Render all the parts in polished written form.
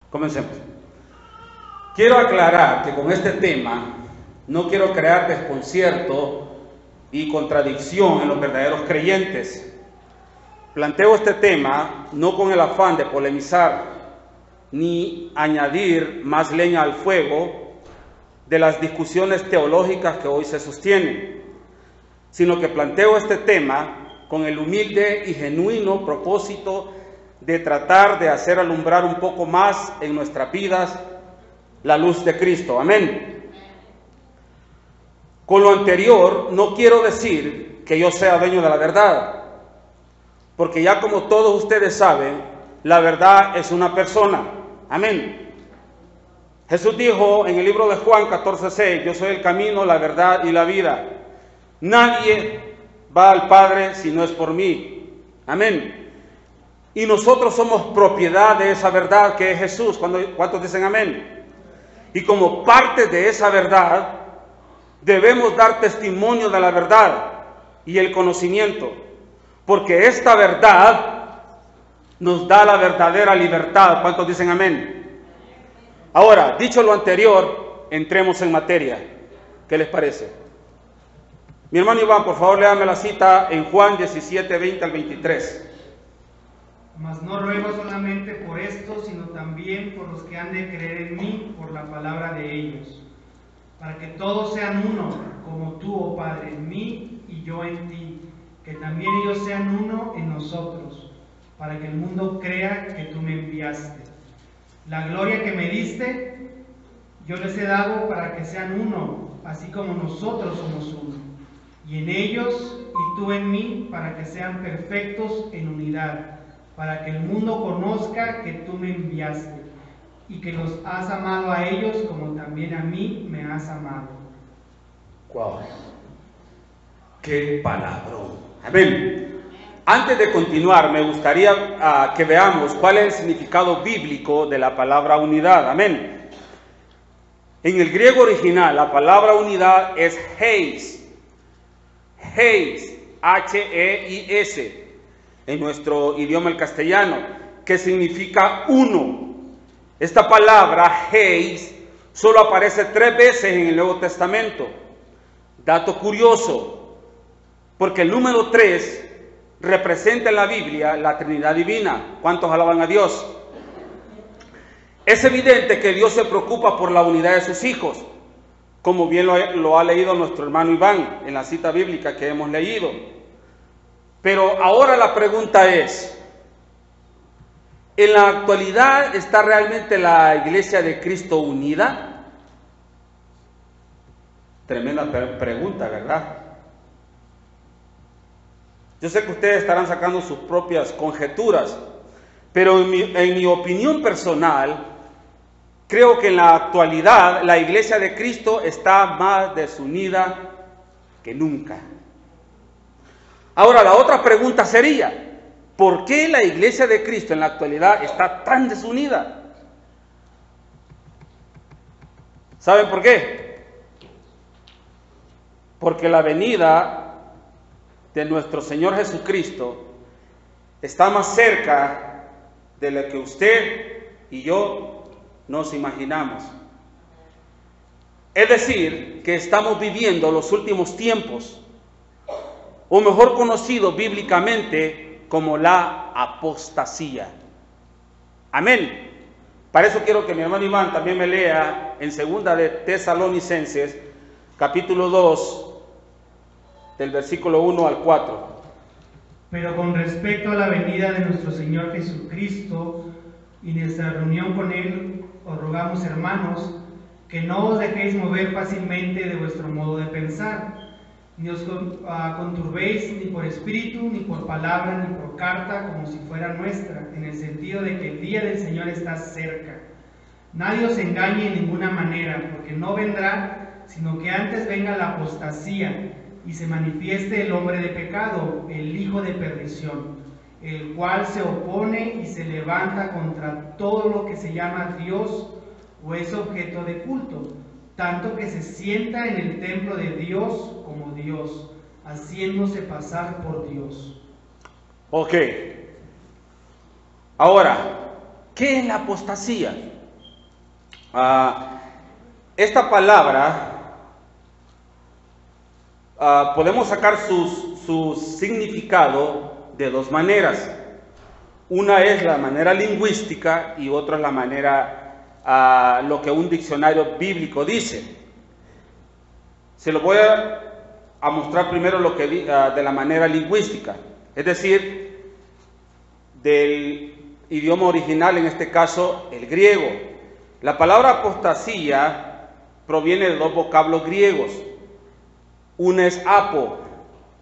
Comencemos. Quiero aclarar que con este tema no quiero crear desconcierto y contradicción en los verdaderos creyentes. Planteo este tema no con el afán de polemizar ni añadir más leña al fuego de las discusiones teológicas que hoy se sostienen, sino que planteo este tema con el humilde y genuino propósito de tratar de hacer alumbrar un poco más en nuestras vidas la luz de Cristo. Amén. Con lo anterior, no quiero decir que yo sea dueño de la verdad, porque ya como todos ustedes saben, la verdad es una persona. Amén. Jesús dijo en el libro de Juan 14:6, yo soy el camino, la verdad y la vida. Nadie va al Padre si no es por mí. Amén. Y nosotros somos propiedad de esa verdad que es Jesús. ¿Cuántos dicen amén? Y como parte de esa verdad, debemos dar testimonio de la verdad y el conocimiento, porque esta verdad nos da la verdadera libertad. ¿Cuántos dicen amén? Ahora, dicho lo anterior, entremos en materia. ¿Qué les parece? Mi hermano Iván, por favor, léame la cita en Juan 17, 20 al 23. Mas no ruego solamente por esto, sino también por los que han de creer en mí por la palabra de ellos, para que todos sean uno, como tú, oh Padre, en mí y yo en ti, que también ellos sean uno en nosotros, para que el mundo crea que tú me enviaste. La gloria que me diste, yo les he dado para que sean uno, así como nosotros somos uno, y en ellos y tú en mí, para que sean perfectos en unidad, para que el mundo conozca que tú me enviaste y que los has amado a ellos como también a mí me has amado. ¡Wow! ¡Qué palabrón! Amén. Antes de continuar, me gustaría que veamos cuál es el significado bíblico de la palabra unidad. Amén. En el griego original, la palabra unidad es heis. Heis, H-E-I-S. En nuestro idioma el castellano, que significa uno. Esta palabra, heis, solo aparece 3 veces en el Nuevo Testamento. Dato curioso, porque el número 3 representa en la Biblia la Trinidad Divina. ¿Cuántos alaban a Dios? Es evidente que Dios se preocupa por la unidad de sus hijos, como bien lo ha leído nuestro hermano Iván en la cita bíblica que hemos leído. Pero ahora la pregunta es, ¿en la actualidad está realmente la Iglesia de Cristo unida? Tremenda pregunta, ¿verdad? Yo sé que ustedes estarán sacando sus propias conjeturas, pero en mi opinión personal, creo que en la actualidad la Iglesia de Cristo está más desunida que nunca. Ahora, la otra pregunta sería, ¿por qué la Iglesia de Cristo en la actualidad está tan desunida? ¿Saben por qué? Porque la venida de nuestro Señor Jesucristo está más cerca de lo que usted y yo nos imaginamos. Es decir, que estamos viviendo los últimos tiempos, o mejor conocido bíblicamente como la apostasía. Amén. Para eso quiero que mi hermano Iván también me lea en 2 de Tesalonicenses, capítulo 2, del versículo 1 al 4. Pero con respecto a la venida de nuestro Señor Jesucristo y nuestra reunión con Él, os rogamos, hermanos, que no os dejéis mover fácilmente de vuestro modo de pensar, ni os conturbéis ni por espíritu, ni por palabra, ni por carta, como si fuera nuestra, en el sentido de que el día del Señor está cerca. Nadie os engañe en ninguna manera, porque no vendrá, sino que antes venga la apostasía, y se manifieste el hombre de pecado, el hijo de perdición, el cual se opone y se levanta contra todo lo que se llama Dios o es objeto de culto, tanto que se sienta en el templo de Dios como Dios, haciéndose pasar por Dios. Ok. Ahora, ¿qué es la apostasía? Esta palabra podemos sacar su significado de dos maneras. Una es la manera lingüística y otra es la manera, lo que un diccionario bíblico dice. Se lo voy a mostrar primero lo que de la manera lingüística, es decir, del idioma original, en este caso el griego. La palabra apostasía proviene de dos vocablos griegos. Una es apo,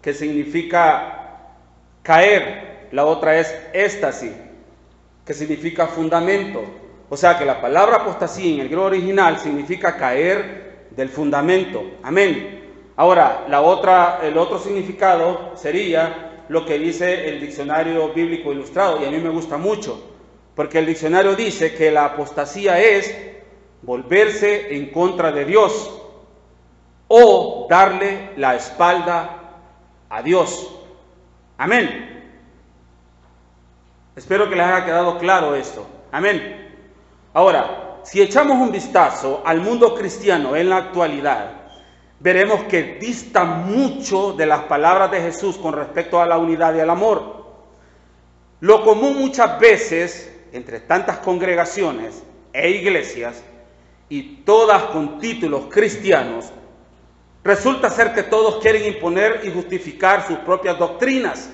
que significa caer, la otra es éstasis, que significa fundamento. O sea que la palabra apostasía en el griego original significa caer del fundamento. Amén. Ahora, el otro significado sería lo que dice el diccionario bíblico ilustrado, y a mí me gusta mucho, porque el diccionario dice que la apostasía es volverse en contra de Dios o darle la espalda a Dios. Amén. Espero que les haya quedado claro esto. Amén. Ahora, si echamos un vistazo al mundo cristiano en la actualidad, veremos que dista mucho de las palabras de Jesús con respecto a la unidad y al amor. Lo común muchas veces entre tantas congregaciones e iglesias, y todas con títulos cristianos, resulta ser que todos quieren imponer y justificar sus propias doctrinas.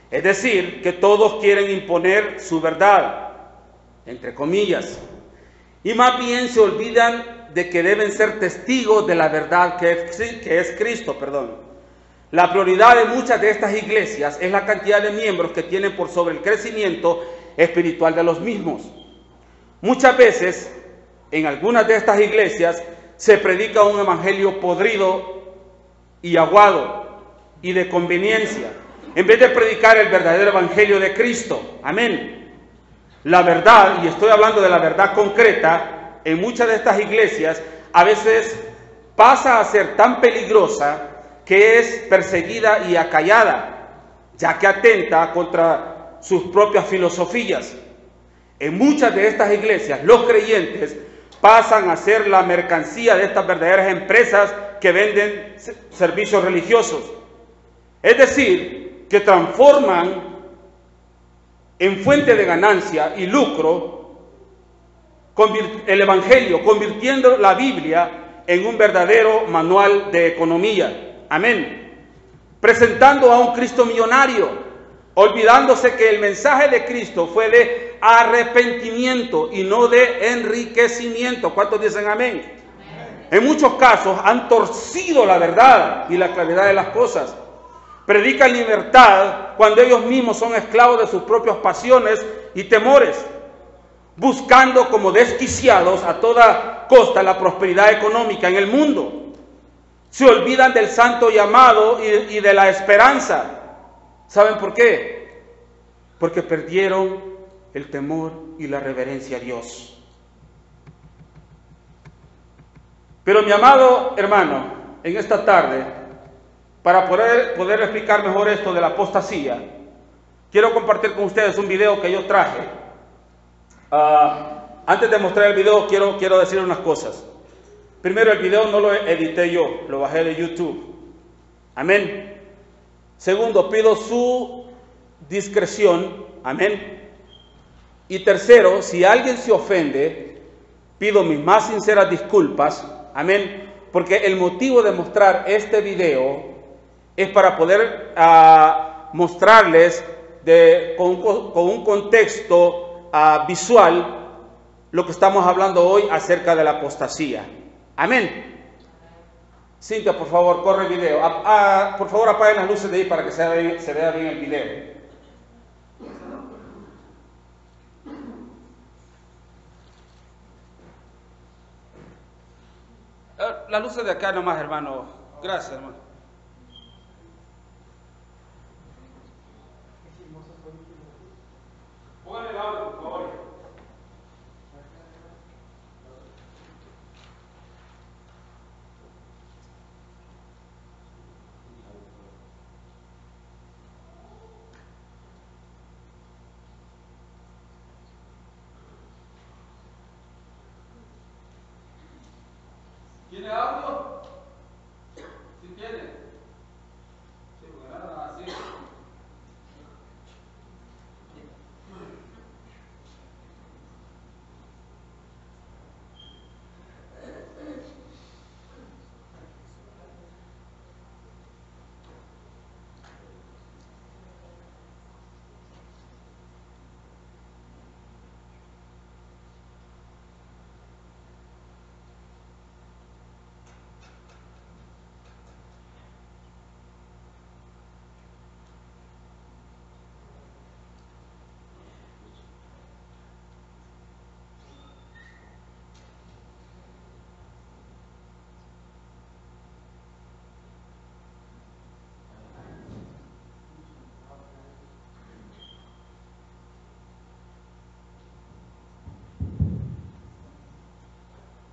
Es decir, que todos quieren imponer su verdad, entre comillas, y más bien se olvidan de que deben ser testigos de la verdad que es Cristo. La prioridad de muchas de estas iglesias es la cantidad de miembros que tienen por sobre el crecimiento espiritual de los mismos. Muchas veces, en algunas de estas iglesias, se predica un evangelio podrido y aguado y de conveniencia, en vez de predicar el verdadero evangelio de Cristo. Amén. La verdad, y estoy hablando de la verdad concreta, en muchas de estas iglesias a veces pasa a ser tan peligrosa que es perseguida y acallada, ya que atenta contra sus propias filosofías. En muchas de estas iglesias, los creyentes pasan a ser la mercancía de estas verdaderas empresas que venden servicios religiosos. Es decir, que transforman en fuente de ganancia y lucro el evangelio, convirtiendo la Biblia en un verdadero manual de economía. Amén. Presentando a un Cristo millonario, olvidándose que el mensaje de Cristo fue de arrepentimiento y no de enriquecimiento. ¿Cuántos dicen amén? Amén. En muchos casos han torcido la verdad y la claridad de las cosas. Predican libertad cuando ellos mismos son esclavos de sus propias pasiones y temores, buscando como desquiciados a toda costa la prosperidad económica en el mundo. Se olvidan del santo llamado y de la esperanza. ¿Saben por qué? Porque perdieron el temor y la reverencia a Dios. Pero mi amado hermano, en esta tarde, para poder explicar mejor esto de la apostasía, quiero compartir con ustedes un video que yo traje. Antes de mostrar el video, quiero decir unas cosas. Primero, el video no lo edité yo, lo bajé de YouTube. Amén. Segundo, pido su discreción. Amén. Y tercero, si alguien se ofende, pido mis más sinceras disculpas. Amén. Porque el motivo de mostrar este video es para poder mostrarles con un contexto visual lo que estamos hablando hoy acerca de la apostasía. Amén. Cintia, por favor, corre el video. Por favor, apaguen las luces de ahí para que se vea bien el video. Las luces de acá nomás, hermano. Gracias, hermano. Pónganle el audio, por favor. ¿Tiene audio? ¿Sí tiene? Sí, porque nada así.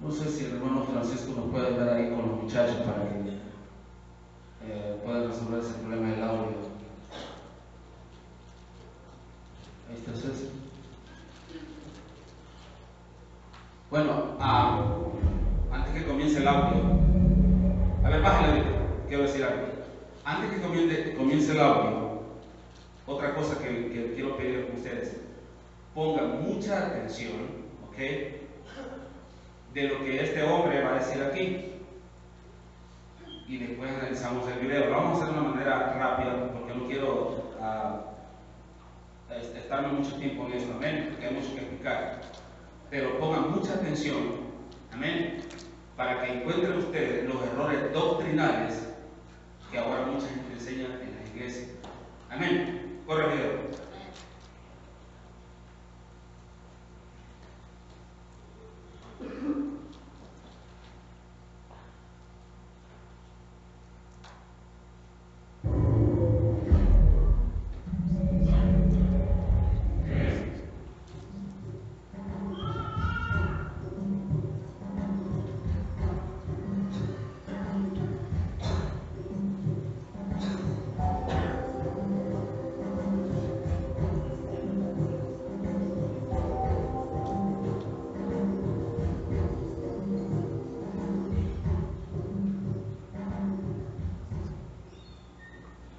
No sé si el hermano Francisco nos puede ver ahí con los muchachos para que puedan resolver ese problema del audio. Ahí está César. Bueno, antes que comience el audio, a ver, bájale, quiero decir algo. Antes que comience el audio, otra cosa que quiero pedir a ustedes, pongan mucha atención, ¿ok?, de lo que este hombre va a decir aquí, y después analizamos el video. Lo vamos a hacer de una manera rápida porque no quiero estarme mucho tiempo en eso, amén, porque hay mucho que explicar, pero pongan mucha atención, amén, para que encuentren ustedes los errores doctrinales que ahora mucha gente enseña en la iglesia, amén. Corre el video.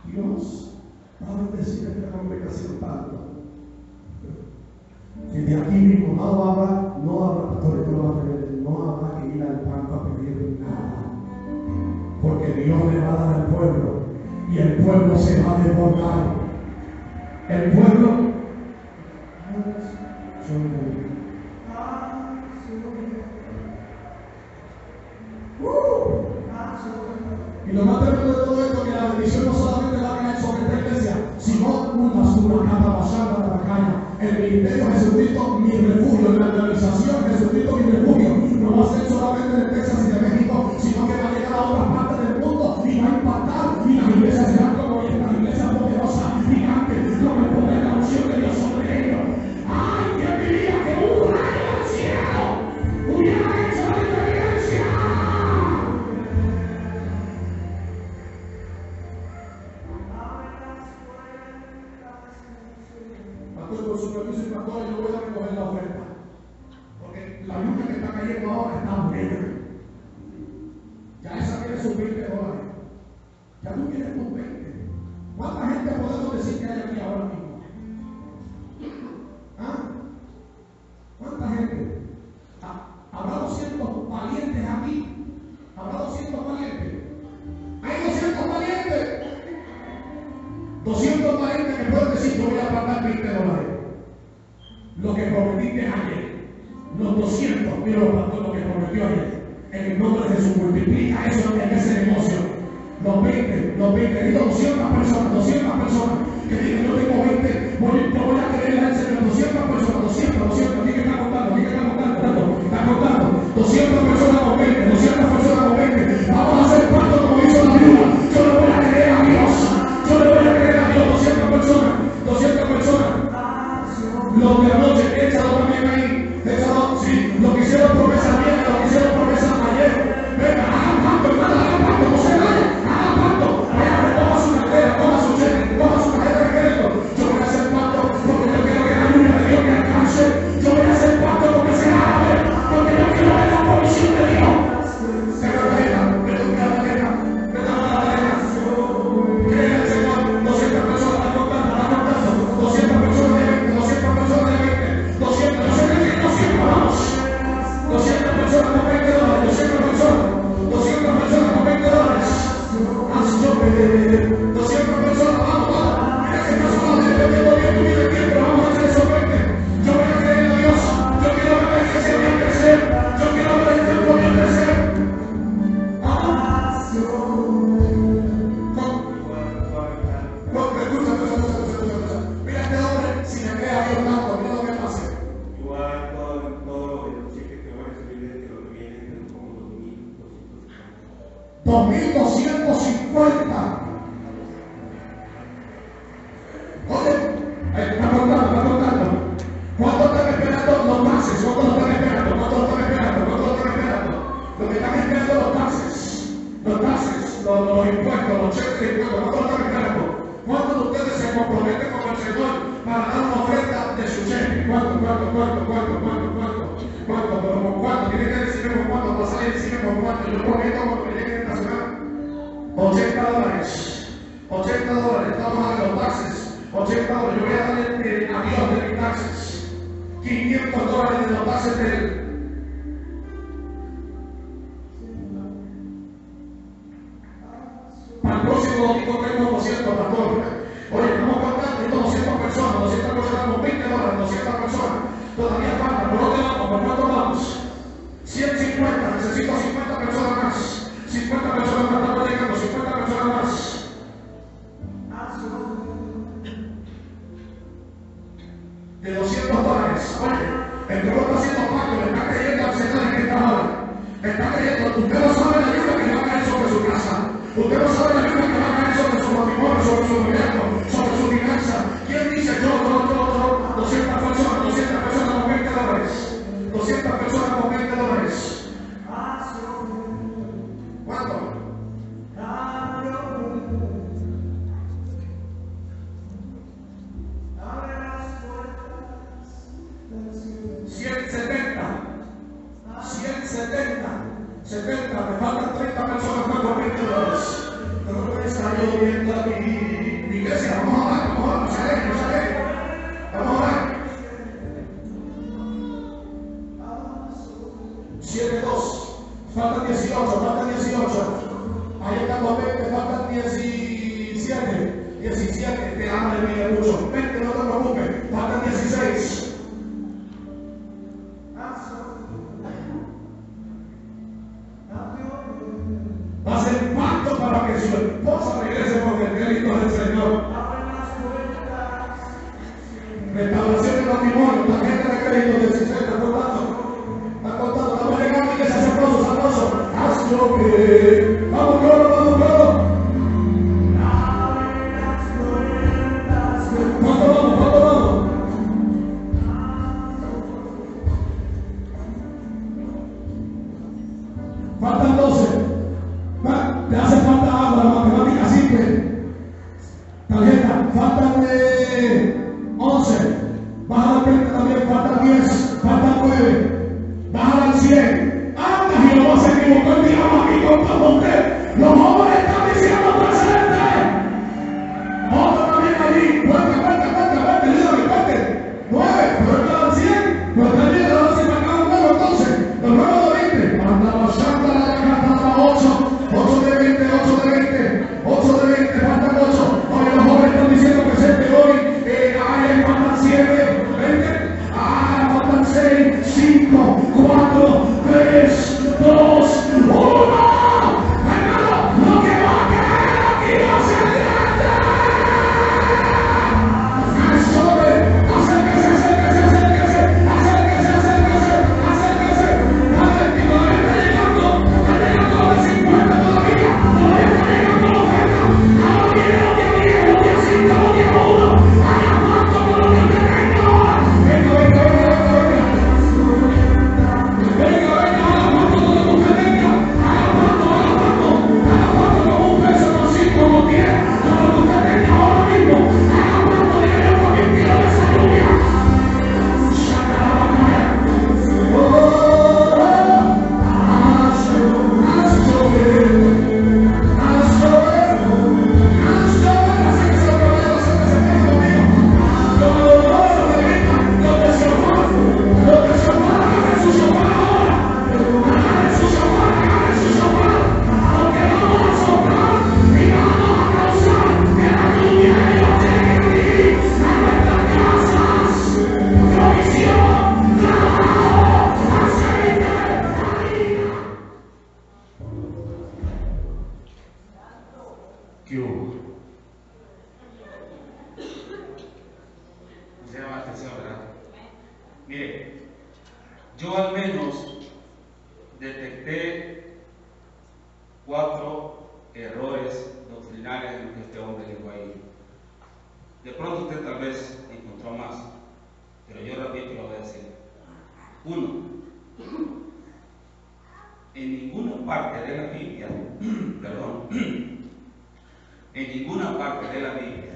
Dios va a bendecir a esta congregación tanto que de aquí mismo no habrá pastores que no habrá que ir al banco a pedir nada, porque Dios le va a dar al pueblo y el pueblo se va a desbordar. El pueblo y lo más tremendo de todo esto es que la bendición no solamente va a caer sobre esta iglesia, sino una suracata pasando a la calle. El ministerio Jesucristo, mi refugio, la organización Jesucristo, mi refugio, no va a ser solamente de Texas y de México, sino que va a llegar a otras partes del mundo y va a impactar. Y las iglesias serán como estas iglesias poderosas, gigantes, con el poder de la unción de Dios sobre ellos. ¡Ay, que diría que un rayo del cielo hubiera hecho la diferencia! Por su permiso y pastor, yo voy a recoger la oferta, porque la lluvia que está cayendo ahora está buena. Ya esa tiene sus $20. Ya tú tienes tus 20. ¿Cuánta gente podemos decir que hay aquí ahora mismo? ¿Ah? ¿Cuánta gente? ¿Habrá 200 valientes aquí? ¿Habrá 200 valientes? ¿Hay 200 valientes? 200 valientes que pueden decir: yo voy a pagar $20. Lo que prometiste ayer, los 200, mira lo que prometió ayer, en el nombre de Jesús, multiplica eso en ese negocio. Los 20, digo 200 personas que digan: yo tengo 20, yo voy a creerle al Señor. 200 personas, 200, ¿quién está contando? 200 personas con 20, 200 personas con 20. Vamos a hacer pacto como hizo la viuda. Yo le voy a creer a Dios, 200 personas. Los de la noche, échalo también ahí, échalo, sí, lo que hicieron promesas bien, lo que hicieron promesas ayer. Venga, hagan pacto, hermano, hagan pacto, no se vayan, hagan pacto. Vaya, toma su cartera, toma su cheque, toma su tarjeta de crédito. Yo voy a hacer pacto porque yo quiero que la lluvia de Dios que 2.250. Oye, está contando. ¿Cuánto están esperando los taxes? ¿Cuánto lo están esperando? ¿Cuánto lo están esperando? ¿Cuánto lo están esperando? Lo que están esperando los taxes, los impuestos, los cheques de impuestos, ¿cuánto lo están esperando? ¿Cuántos de ustedes se comprometen con el Señor para dar una ofrenda de su cheque? ¿Cuánto? Tiene que decirme con cuánto, pasar y decirme con cuánto. Yo prometo cuando me llegue esta semana, $80. $80, estamos a los taxes. $80, yo voy a darle a Dios de mis taxes. $500 de los taxes de él. Para el próximo domingo tengo 200, pastor. Oye, estamos contando 200 personas, 200 personas con $20, 200 personas. Todavía falta, ¿por dónde vamos? ¿Por cuánto vamos? 150, necesito 50 personas más. 50 personas más, estamos llegando, 50 personas más. De $200. Oye, el pueblo está haciendo pacto, le está creyendo al Señor en esta hora. Está creyendo, usted no sabe la lluvia que va a caer sobre su casa. Usted no sabe la lluvia que va a caer sobre su matrimonio, sobre su gobierno, sobre su finanza. ¿Quién dice yo? 200 personas con $20. 200 personas con $20. ¿Cuánto? 70, me faltan 30 personas más con $20. No me está lloviendo aquí. Mi iglesia, vamos a orar, no se aleje. Vamos a orar. 7-2, faltan 18. Ahí están los 20, faltan 17. Te ama de mí mucho. 20, no te preocupes, faltan 16. Va a ser pacto para que su esposa regrese porque el crédito del Señor. Restauración del matrimonio, tarjeta de crédito del 60, está contando. Estamos llegando y que se hace aplausos. Haz lo que. Vamos, coro. ¿Cuánto vamos? Faltan 12. Te hace falta agua, la matemática simple. Tarjeta, faltan 11. Baja al 20 también, faltan 10, faltan 9. Baja al 100. Anda, Jehová se equivocó el diablo aquí contra usted. Los jóvenes están diciendo presente. Otro también allí. Cuente, líder, cuente. 9, pero está al 100. Pero está el líder, ahora se me acaba un nuevo entonces. Los nuevos de 20. Anda, bajando la cata, 8. 8 de 20, faltan 8. Oye, los jóvenes están diciendo presente hoy. Faltan 7, 20. Faltan 6, 5, 4, 3, 2, 1. Hermano, lo que va a caer aquí va a ser grande. Acérquese. Está llegando a 50 todavía. 4 errores doctrinales en lo que este hombre dijo ahí. De pronto usted tal vez encontró más, pero yo repito y lo voy a decir. 1. En ninguna parte de la Biblia, en ninguna parte de la Biblia,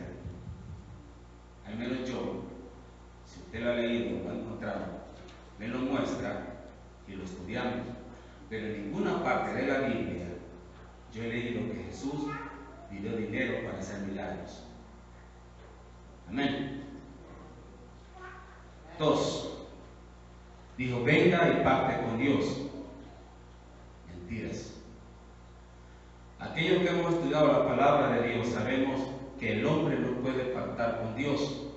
al menos yo, si usted lo ha leído o lo ha encontrado, me lo muestra y lo estudiamos, pero en ninguna parte de la Biblia yo he leído que Jesús pidió dinero para hacer milagros. Amén. 2. Dijo, venga y pacte con Dios. Mentiras. Aquellos que hemos estudiado la palabra de Dios sabemos que el hombre no puede pactar con Dios.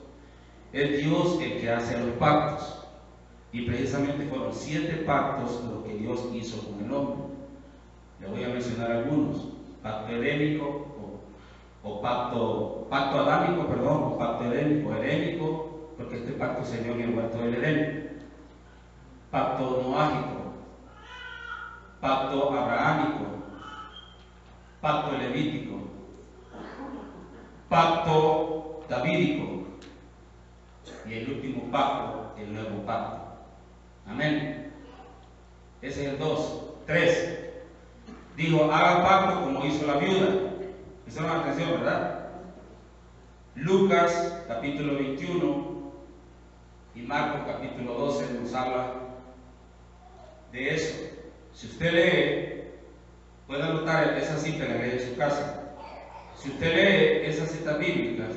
Es Dios el que hace los pactos. Y precisamente fueron 7 pactos lo que Dios hizo con el hombre. Le voy a mencionar algunos. Pacto edénico, o pacto adámico, o pacto edénico, porque este pacto se dio en el huerto del Edén. Pacto noágico, pacto abrahámico, pacto levítico, pacto davídico y el último pacto, el nuevo pacto. Amén. Ese es el 2. 3. Dijo, haga pacto como hizo la viuda. Prestaron atención, ¿verdad? Lucas capítulo 21 y Marcos capítulo 12 nos habla de eso. Si usted lee, puede anotar esa cita, la lee en su casa. Si usted lee esas citas bíblicas,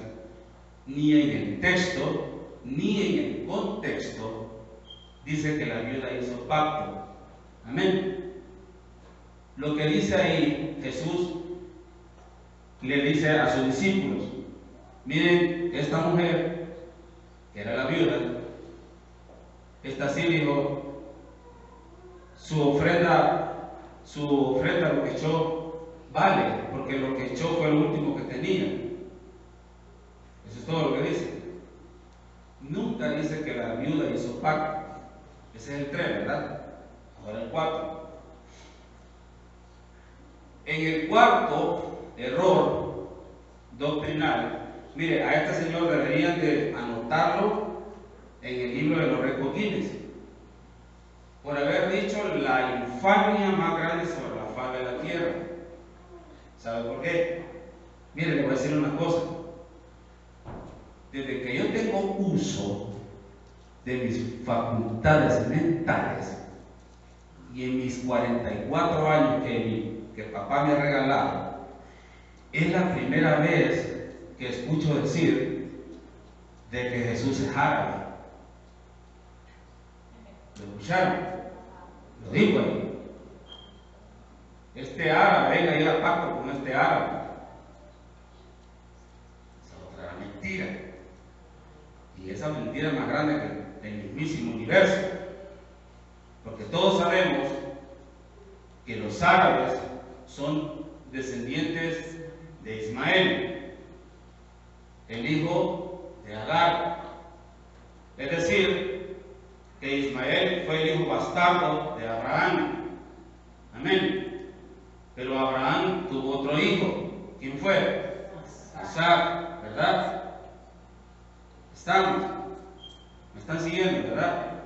ni en el texto, ni en el contexto, dice que la viuda hizo pacto. Amén. Lo que dice ahí, Jesús le dice a sus discípulos, miren, esta mujer, que era la viuda, esta sí dijo, su ofrenda lo que echó vale, porque lo que echó fue lo último que tenía. Eso es todo lo que dice. Nunca dice que la viuda hizo pacto. Ese es el 3, ¿verdad? Ahora el 4. En el cuarto error doctrinal, mire, a este señor deberían de anotarlo en el libro de los récords Guinness por haber dicho la infamia más grande sobre la faz de la tierra. ¿Sabe por qué? Mire, le voy a decir una cosa. Desde que yo tengo uso de mis facultades mentales y en mis 44 años que papá me ha regalado, es la primera vez que escucho decir de que Jesús es árabe. ¿Lo escucharon? Lo digo ahí. Este árabe, venga y haga pacto con este árabe. Esa es otra mentira. Y esa mentira es más grande que el mismísimo universo. Porque todos sabemos que los árabes son descendientes de Ismael, el hijo de Agar. Es decir, que Ismael fue el hijo bastardo de Abraham. Amén. Pero Abraham tuvo otro hijo. ¿Quién fue? Isaac, ¿verdad? ¿Estamos? ¿Me están siguiendo, verdad?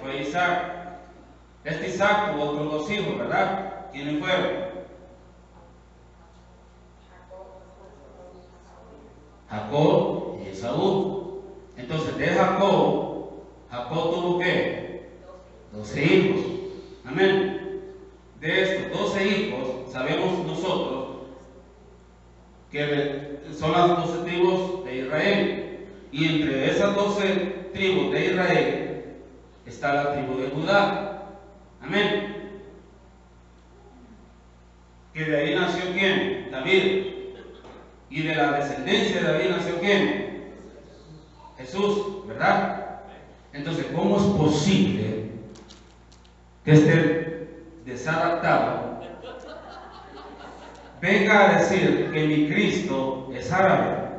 Fue Isaac. Este Isaac tuvo otros 2 hijos, ¿verdad? ¿Quiénes fueron? Jacob y Esaú. Entonces, de Jacob tuvo ¿qué? 12 hijos. Amén. De estos 12 hijos, sabemos nosotros que son las 12 tribus de Israel. Y entre esas 12 tribus de Israel está la tribu de Judá. Amén. Que de ahí nació ¿quién? David. Y de la descendencia de David nació ¿quién? Jesús, ¿verdad? Entonces, ¿cómo es posible que este desadaptado venga a decir que mi Cristo es árabe?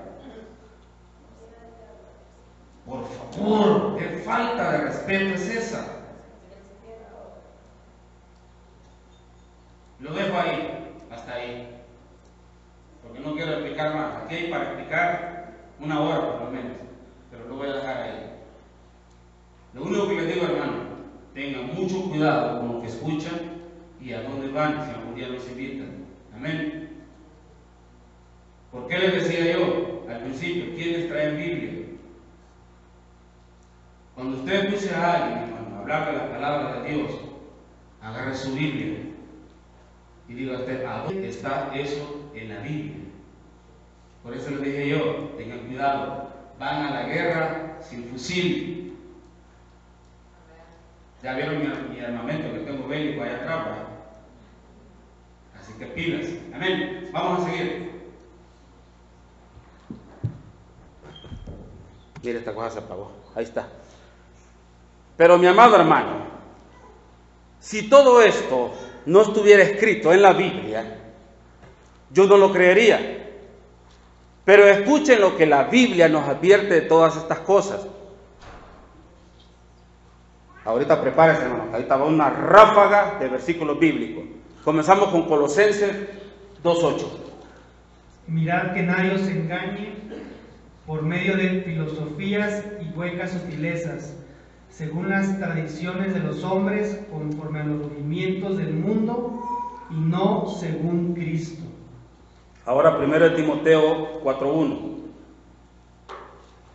Por favor, qué falta de respeto es esa. Lo dejo ahí. Hasta aquí hay para explicar 1 hora por lo menos, pero lo voy a dejar ahí. Lo único que les digo, hermano, tengan mucho cuidado con lo que escuchan y a dónde van si algún día los invitan. Amén. ¿Por qué les decía yo al principio? ¿Quiénes traen Biblia? Cuando usted escuche a alguien, hermano, hablar de la palabra de Dios, agarre su Biblia y diga usted, ¿a dónde está eso en la Biblia? Por eso les dije yo, tengan cuidado, van a la guerra sin fusil. Ya vieron mi armamento que tengo bélico allá atrás, ¿verdad? Así que pilas. Amén. Vamos a seguir. Mire, esta cosa se apagó. Ahí está. Pero mi amado hermano, si todo esto no estuviera escrito en la Biblia, yo no lo creería. Pero escuchen lo que la Biblia nos advierte de todas estas cosas. Ahorita prepárense, hermano. Ahorita va una ráfaga de versículos bíblicos. Comenzamos con Colosenses 2:8. Mirad que nadie os engañe por medio de filosofías y huecas sutilezas, según las tradiciones de los hombres, conforme a los movimientos del mundo, y no según Cristo. Ahora 1 Timoteo 4:1.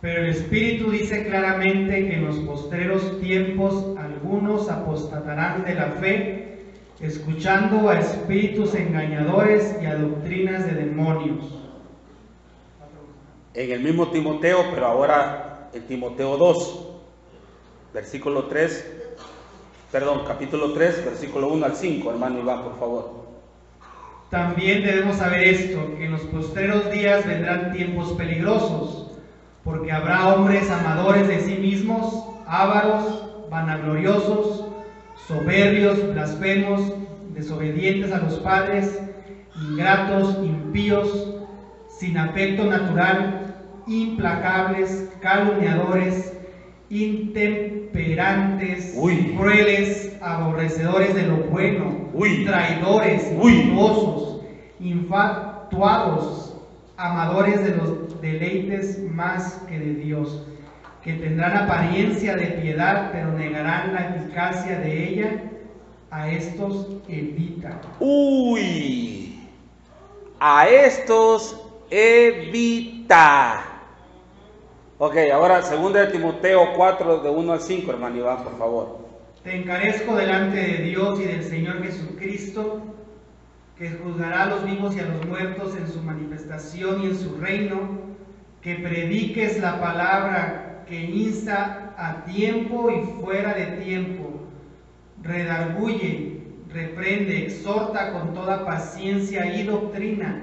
Pero el Espíritu dice claramente que en los postreros tiempos algunos apostatarán de la fe, escuchando a espíritus engañadores y a doctrinas de demonios. En el mismo Timoteo, pero ahora en Timoteo 2, versículo 3, capítulo 3, versículo 1 al 5, hermano Iván, por favor. También debemos saber esto, que en los postreros días vendrán tiempos peligrosos, porque habrá hombres amadores de sí mismos, ávaros, vanagloriosos, soberbios, blasfemos, desobedientes a los padres, ingratos, impíos, sin afecto natural, implacables, calumniadores, intemperantes, crueles, aborrecedores de lo bueno, traidores, impetuosos, infatuados, amadores de los deleites más que de Dios, que tendrán apariencia de piedad, pero negarán la eficacia de ella. A estos evita. A estos evita. Ok, ahora 2 Timoteo 4, de 1 al 5, hermano Iván, por favor. Te encarezco delante de Dios y del Señor Jesucristo, que juzgará a los vivos y a los muertos en su manifestación y en su reino, que prediques la palabra, que insta a tiempo y fuera de tiempo, redarguye, reprende, exhorta con toda paciencia y doctrina,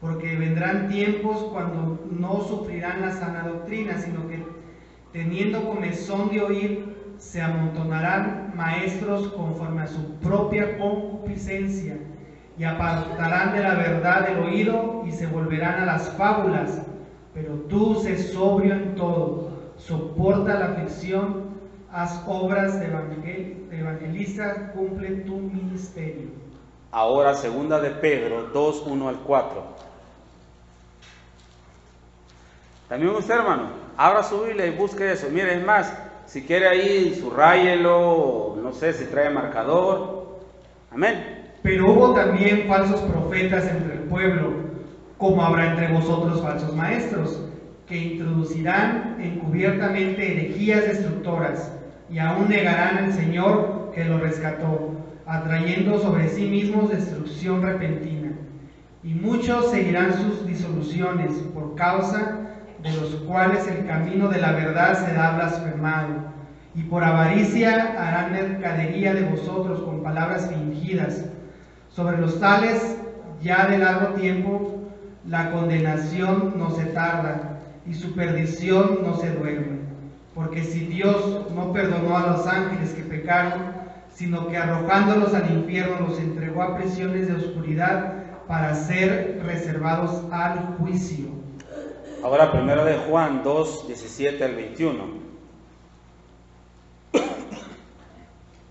porque vendrán tiempos cuando no sufrirán la sana doctrina, sino que teniendo comezón de oír, se amontonarán maestros conforme a su propia concupiscencia, y apartarán de la verdad del oído y se volverán a las fábulas. Pero tú sé sobrio en todo, soporta la aflicción, haz obras de evangelista, cumple tu ministerio. Ahora 2 de Pedro 2, 1 al 4. También usted, hermano, abra su Biblia y busque eso. Mire, es más, si quiere ahí, subrayelo, no sé si trae marcador. Amén. Pero hubo también falsos profetas entre el pueblo, como habrá entre vosotros falsos maestros, que introducirán encubiertamente herejías destructoras, y aún negarán al Señor que lo rescató, atrayendo sobre sí mismos destrucción repentina. Y muchos seguirán sus disoluciones, por causa de los cuales el camino de la verdad será blasfemado, y por avaricia harán mercadería de vosotros con palabras fingidas. Sobre los tales, ya de largo tiempo, la condenación no se tarda, y su perdición no se duerme. Porque si Dios no perdonó a los ángeles que pecaron, sino que arrojándolos al infierno los entregó a prisiones de oscuridad para ser reservados al juicio. Ahora 1 de Juan 2, 17 al 21.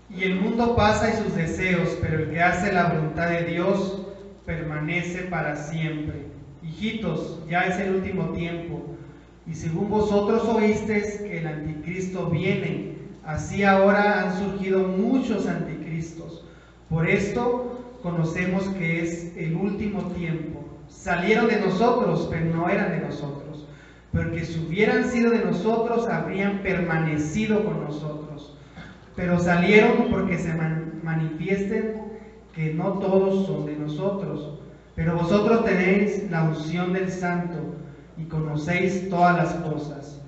Y el mundo pasa y sus deseos, pero el que hace la voluntad de Dios permanece para siempre. hijitos, ya es el último tiempo, y según vosotros oísteis que el anticristo viene, así ahora han surgido muchos anticristos. Por esto conocemos que es el último tiempo. Salieron de nosotros, pero no eran de nosotros, porque si hubieran sido de nosotros, habrían permanecido con nosotros. Pero salieron porque se manifiesten que no todos son de nosotros. Pero vosotros tenéis la unción del Santo y conocéis todas las cosas.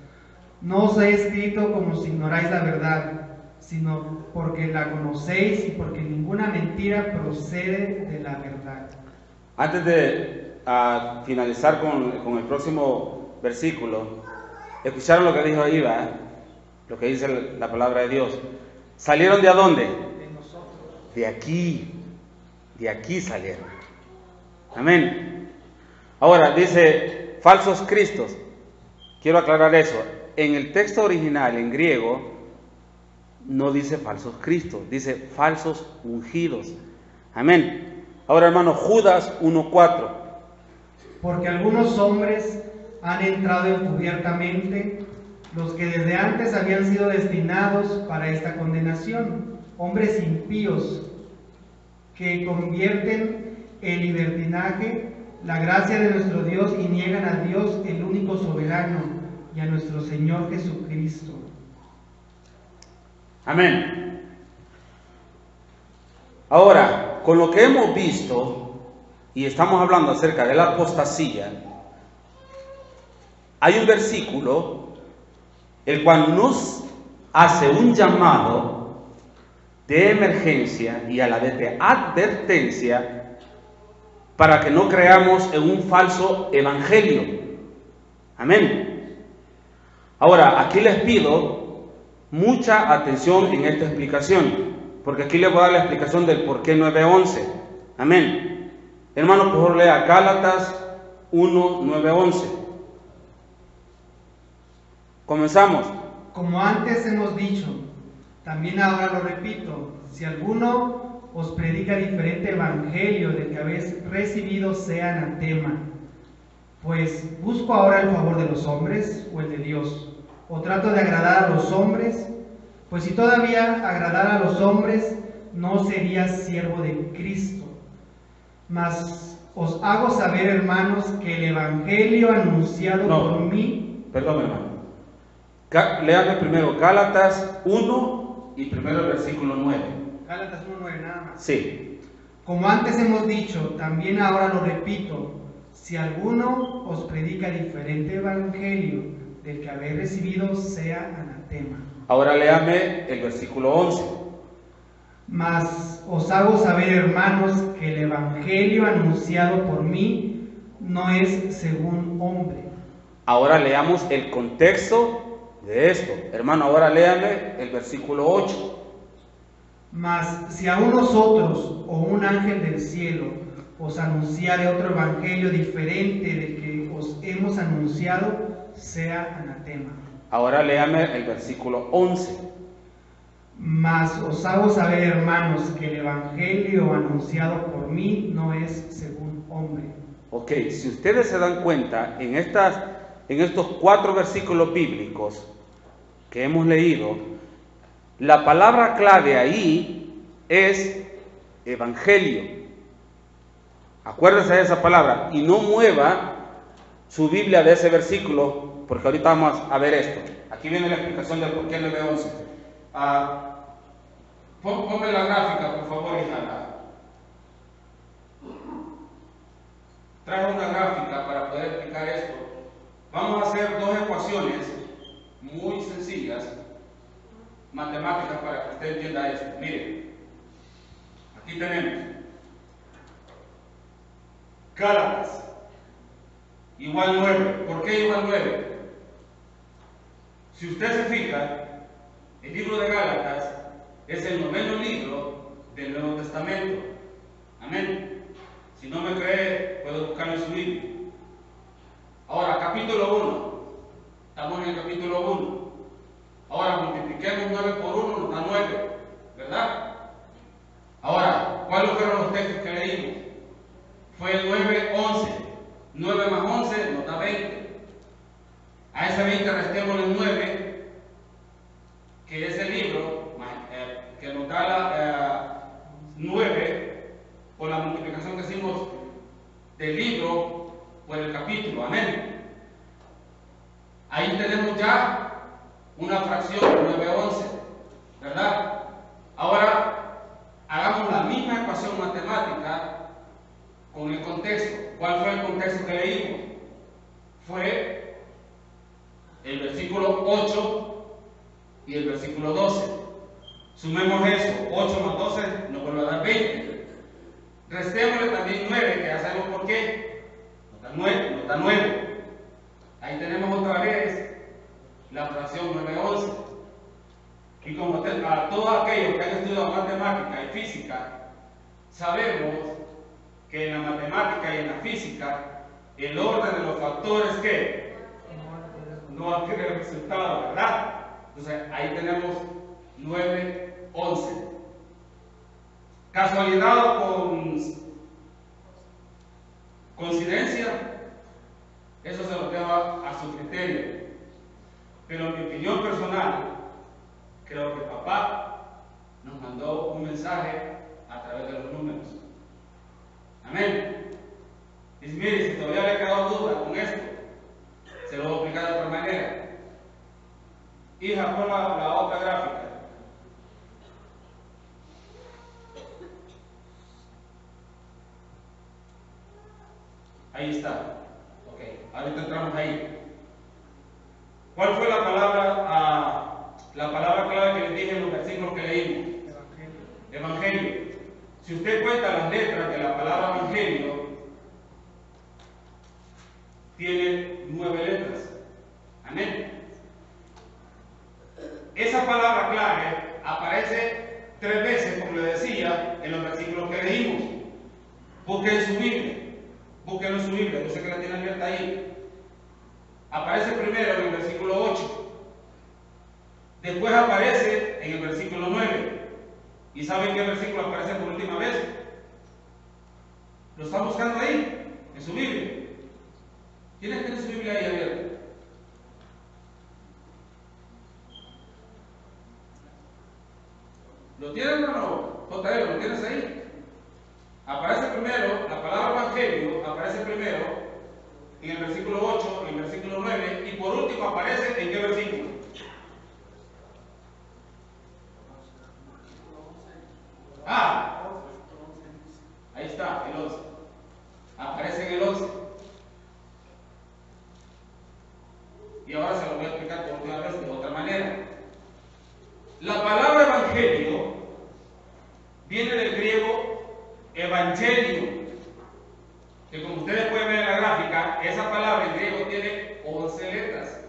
No os he escrito como si ignoráis la verdad, sino porque la conocéis y porque ninguna mentira procede de la verdad. Antes de finalizar con el próximo versículo, escucharon lo que dijo ahí, ¿verdad? Lo que dice la palabra de Dios. ¿Salieron de a dónde? De nosotros. De aquí salieron. Amén. Ahora dice falsos cristos. Quiero aclarar eso. En el texto original, en griego, no dice falsos cristos, dice falsos ungidos. Amén. Ahora, hermano, Judas 1:4. Porque algunos hombres han entrado encubiertamente, los que desde antes habían sido destinados para esta condenación, hombres impíos, que convierten en libertinaje la gracia de nuestro Dios y niegan a Dios, el único soberano, y a nuestro Señor Jesucristo. Amén. Ahora, con lo que hemos visto, y estamos hablando acerca de la apostasía, hay un versículo el cual nos hace un llamado de emergencia y a la vez de advertencia para que no creamos en un falso evangelio. Amén. Ahora, aquí les pido mucha atención en esta explicación, porque aquí les voy a dar la explicación del por qué 9:11. Amén. Hermano, por favor, lea Gálatas 1:9-11. Comenzamos. Como antes hemos dicho, también ahora lo repito, si alguno os predica diferente evangelio del que habéis recibido, sea anatema. Pues, ¿busco ahora el favor de los hombres o el de Dios? ¿O trato de agradar a los hombres? Pues si todavía agradara a los hombres, no sería siervo de Cristo. Mas os hago saber, hermanos, que el evangelio anunciado por mí... Perdón, hermano. Léame primero Gálatas 1 y primero el versículo 9. Gálatas 1:9, nada más. Sí. Como antes hemos dicho, también ahora lo repito, si alguno os predica diferente evangelio del que habéis recibido, sea anatema. Ahora léame el versículo 11. Mas os hago saber, hermanos, que el evangelio anunciado por mí no es según hombre. Ahora leamos el contexto de esto. Hermano, ahora léame el versículo 8. Mas si a nosotros o un ángel del cielo os anunciare otro evangelio diferente del que os hemos anunciado, sea anatema. Ahora léame el versículo 11. Mas os hago saber, hermanos, que el evangelio anunciado por mí no es según hombre. Ok, si ustedes se dan cuenta, en estos 4 versículos bíblicos que hemos leído, la palabra clave ahí es evangelio. Acuérdense de esa palabra y no mueva su Biblia de ese versículo, porque ahorita vamos a ver esto. Aquí viene la explicación de por qué 9:11. Ponme la gráfica, por favor, hija. Traje una gráfica para poder explicar esto. Vamos a hacer 2 ecuaciones muy sencillas, matemáticas, para que usted entienda esto. Mire, aquí tenemos Gálatas igual 9. ¿Por qué igual 9? Si usted se fija, el libro de Gálatas es el 9º libro del Nuevo Testamento. Amén. Si no me cree, puede buscarlo en su Biblia. Ahora, capítulo 1. Estamos en el capítulo 1. Ahora, multipliquemos 9 por 1, nos da 9. ¿Verdad? Ahora, ¿cuáles fueron los textos que leímos? Fue el 9:11. 9 más 11 nos da 20. A ese 20 restémosle 9, que es el libro, que nos da la 9 por la multiplicación que hicimos del libro por el capítulo. Amén. Ahí tenemos ya una fracción, 9/11, ¿verdad? Ahora, hagamos la misma ecuación matemática con el contexto. ¿Cuál fue el contexto que leímos? Fue el versículo 8 y el versículo 12. Sumemos eso, 8 más 12 nos vuelve a dar 20. Restémosle también 9, que ya sabemos por qué. Nos da 9. Ahí tenemos otra vez la fracción 9/11. Y como a todos aquellos que han estudiado matemática y física, sabemos que en la matemática y en la física, el orden de los factores que no adquiere el resultado, ¿verdad? Entonces ahí tenemos 9/11. ¿Casualidad o coincidencia? Eso se lo dejo a su criterio. Pero en mi opinión personal, creo que papá nos mandó un mensaje a través de los números. Amén. Dice, mire, si todavía le ha quedado duda con esto, se lo voy a explicar de otra manera. Hija, pon la otra gráfica. Ahí está. Ok, ahorita entramos ahí. ¿Cuál fue la palabra clave que les dije en los versículos que leímos? Evangelio. Si usted cuenta las letras de la palabra evangelio, tiene 9 letras. Amén. Esa palabra clave aparece 3 veces, como le decía, en los versículos que leímos. Busquen su Biblia. Búsquenlo en su Biblia, yo sé que la tienen abierta ahí. Aparece primero en el versículo 8. Después aparece en el versículo 9. ¿Y saben qué versículo aparece por última vez? Lo están buscando ahí, en su Biblia. ¿Quiénes tienen su Biblia ahí abierta? ¿Lo tienen, hermano? JL, ¿lo tienes ahí? Aparece primero, la palabra evangelio aparece primero en el versículo 8, en el versículo 9, y por último aparece en qué versículo. Ahí está, el 11. Aparece en el 11. Y ahora se lo voy a explicar por última vez de otra manera. La palabra evangelio viene del griego evangelio, que como ustedes pueden ver en la gráfica, esa palabra en griego tiene 11 letras.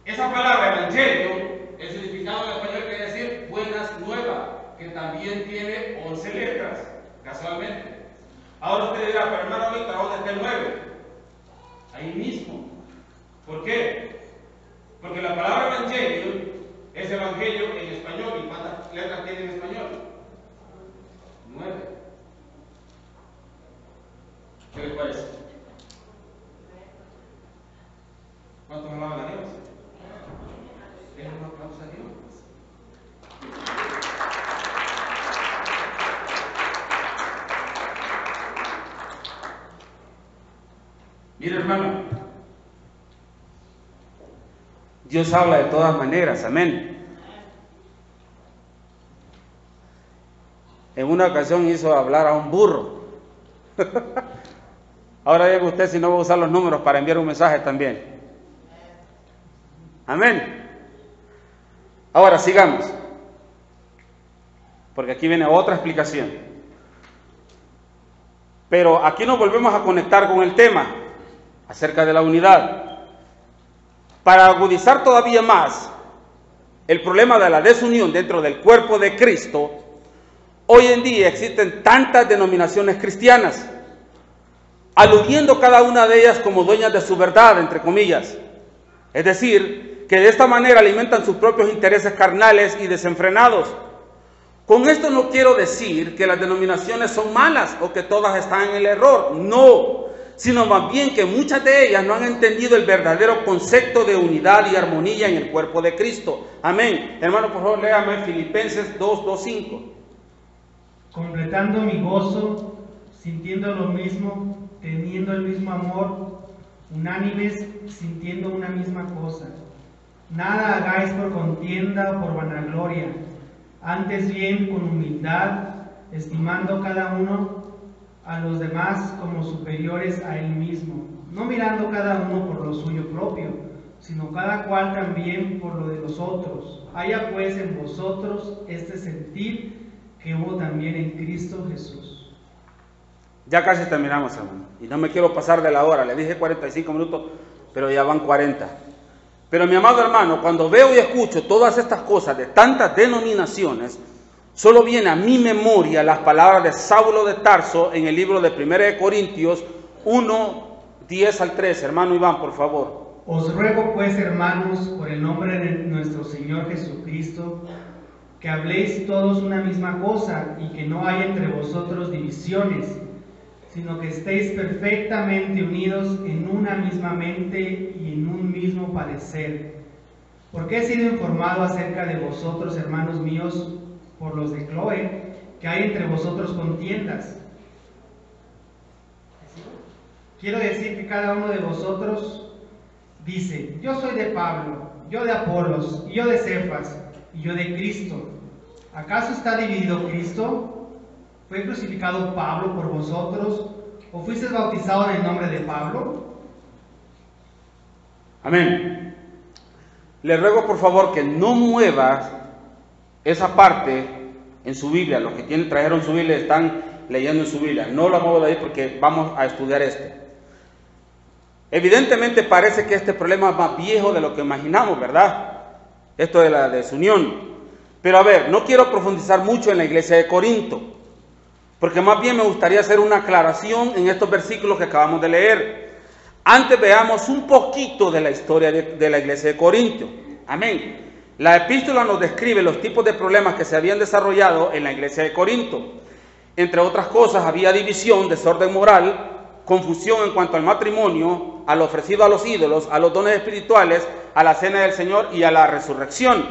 Esa palabra evangelio, el significado en español quiere decir buenas nuevas, que también tiene 11 letras, casualmente. Ahora usted dirá, pero hermano Víctor, ¿dónde está el 9? Ahí mismo. ¿Por qué? Porque la palabra evangelio es evangelio en español. ¿Y cuántas letras tiene en español? 9. ¿Qué les parece? ¿Cuántos alaban a Dios? Denle un aplauso a Dios. Mira, hermano, Dios habla de todas maneras, amén. En una ocasión hizo hablar a un burro. Ahora diga usted si no va a usar los números para enviar un mensaje también. Amén. Ahora sigamos, porque aquí viene otra explicación. Pero aquí nos volvemos a conectar con el tema acerca de la unidad. Para agudizar todavía más el problema de la desunión dentro del cuerpo de Cristo, hoy en día existen tantas denominaciones cristianas, aludiendo cada una de ellas como dueñas de su verdad, entre comillas. Es decir, que de esta manera alimentan sus propios intereses carnales y desenfrenados, Con esto no quiero decir que las denominaciones son malas o que todas están en el error, no, sino más bien que muchas de ellas no han entendido el verdadero concepto de unidad y armonía en el cuerpo de Cristo. Amén. Hermano, por favor, léame Filipenses 2:5. Completando mi gozo, sintiendo lo mismo, teniendo el mismo amor, unánimes, sintiendo una misma cosa. Nada hagáis por contienda o por vanagloria, antes bien con humildad, estimando cada uno a los demás como superiores a él mismo, no mirando cada uno por lo suyo propio, sino cada cual también por lo de los otros. Haya pues en vosotros este sentir que hubo también en Cristo Jesús. Ya casi terminamos, hermano, y no me quiero pasar de la hora. Le dije 45 minutos, pero ya van 40. Pero mi amado hermano, cuando veo y escucho todas estas cosas de tantas denominaciones, solo viene a mi memoria las palabras de Saulo de Tarso en el libro de 1 de Corintios 1:10-13. Hermano Iván, por favor. Os ruego pues, hermanos, por el nombre de nuestro Señor Jesucristo, que habléis todos una misma cosa y que no haya entre vosotros divisiones, sino que estéis perfectamente unidos en una misma mente y en un mismo parecer. Porque he sido informado acerca de vosotros, hermanos míos, por los de Cloé, que hay entre vosotros contiendas. Quiero decir que cada uno de vosotros dice: yo soy de Pablo, yo de Apolos, y yo de Cefas, y yo de Cristo. ¿Acaso está dividido Cristo? ¿Fue crucificado Pablo por vosotros? ¿O fuisteis bautizados en el nombre de Pablo? Amén. Le ruego por favor que no mueva esa parte en su Biblia. Los que trajeron su Biblia están leyendo en su Biblia. No la muevo de ahí porque vamos a estudiar esto. Evidentemente parece que este problema es más viejo de lo que imaginamos, ¿verdad? Esto de la desunión. Pero a ver, no quiero profundizar mucho en la iglesia de Corinto, porque más bien me gustaría hacer una aclaración en estos versículos que acabamos de leer. Antes veamos un poquito de la historia de la iglesia de Corinto. Amén. La epístola nos describe los tipos de problemas que se habían desarrollado en la iglesia de Corinto. Entre otras cosas, había división, desorden moral, confusión en cuanto al matrimonio, a lo ofrecido a los ídolos, a los dones espirituales, a la cena del Señor y a la resurrección.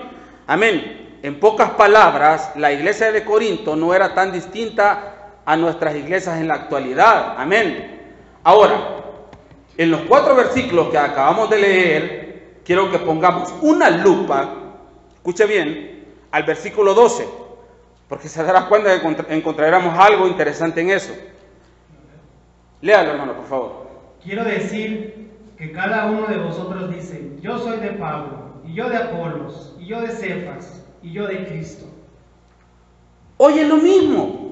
Amén. En pocas palabras, la iglesia de Corinto no era tan distinta a nuestras iglesias en la actualidad. Amén. Ahora, en los 4 versículos que acabamos de leer, quiero que pongamos una lupa, escuche bien, al versículo 12, porque se dará cuenta de que encontraremos algo interesante en eso. Léalo, hermano, por favor. Quiero decir que cada uno de vosotros dice: yo soy de Pablo, y yo de Apolos, y yo de Cefas, y yo de Cristo. Oye, lo mismo.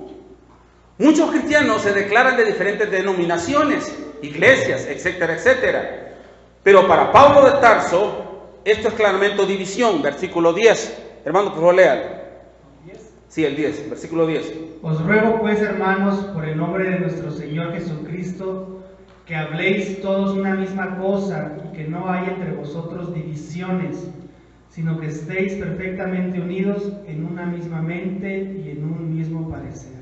Muchos cristianos se declaran de diferentes denominaciones, iglesias, etcétera, etcétera. Pero para Pablo de Tarso, esto es claramente división. Versículo 10. Hermano, por favor, léalo. Sí, el 10, versículo 10. Os ruego pues, hermanos, por el nombre de nuestro Señor Jesucristo, que habléis todos una misma cosa y que no haya entre vosotros divisiones, sino que estéis perfectamente unidos en una misma mente y en un mismo parecer.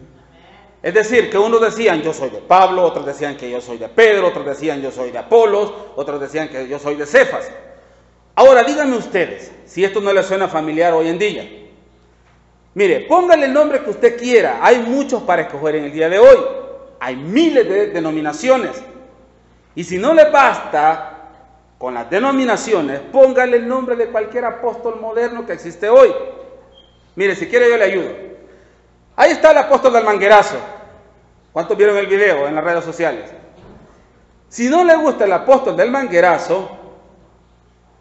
Es decir, que unos decían yo soy de Pablo, otros decían que yo soy de Pedro, otros decían yo soy de Apolos, otros decían que yo soy de Cefas. Ahora díganme ustedes, si esto no les suena familiar hoy en día. Mire, póngale el nombre que usted quiera, hay muchos para escoger en el día de hoy, hay miles de denominaciones. Y si no le basta con las denominaciones, póngale el nombre de cualquier apóstol moderno que existe hoy. Mire, si quiere yo le ayudo. Ahí está el apóstol del manguerazo. ¿Cuántos vieron el video en las redes sociales? Si no le gusta el apóstol del manguerazo,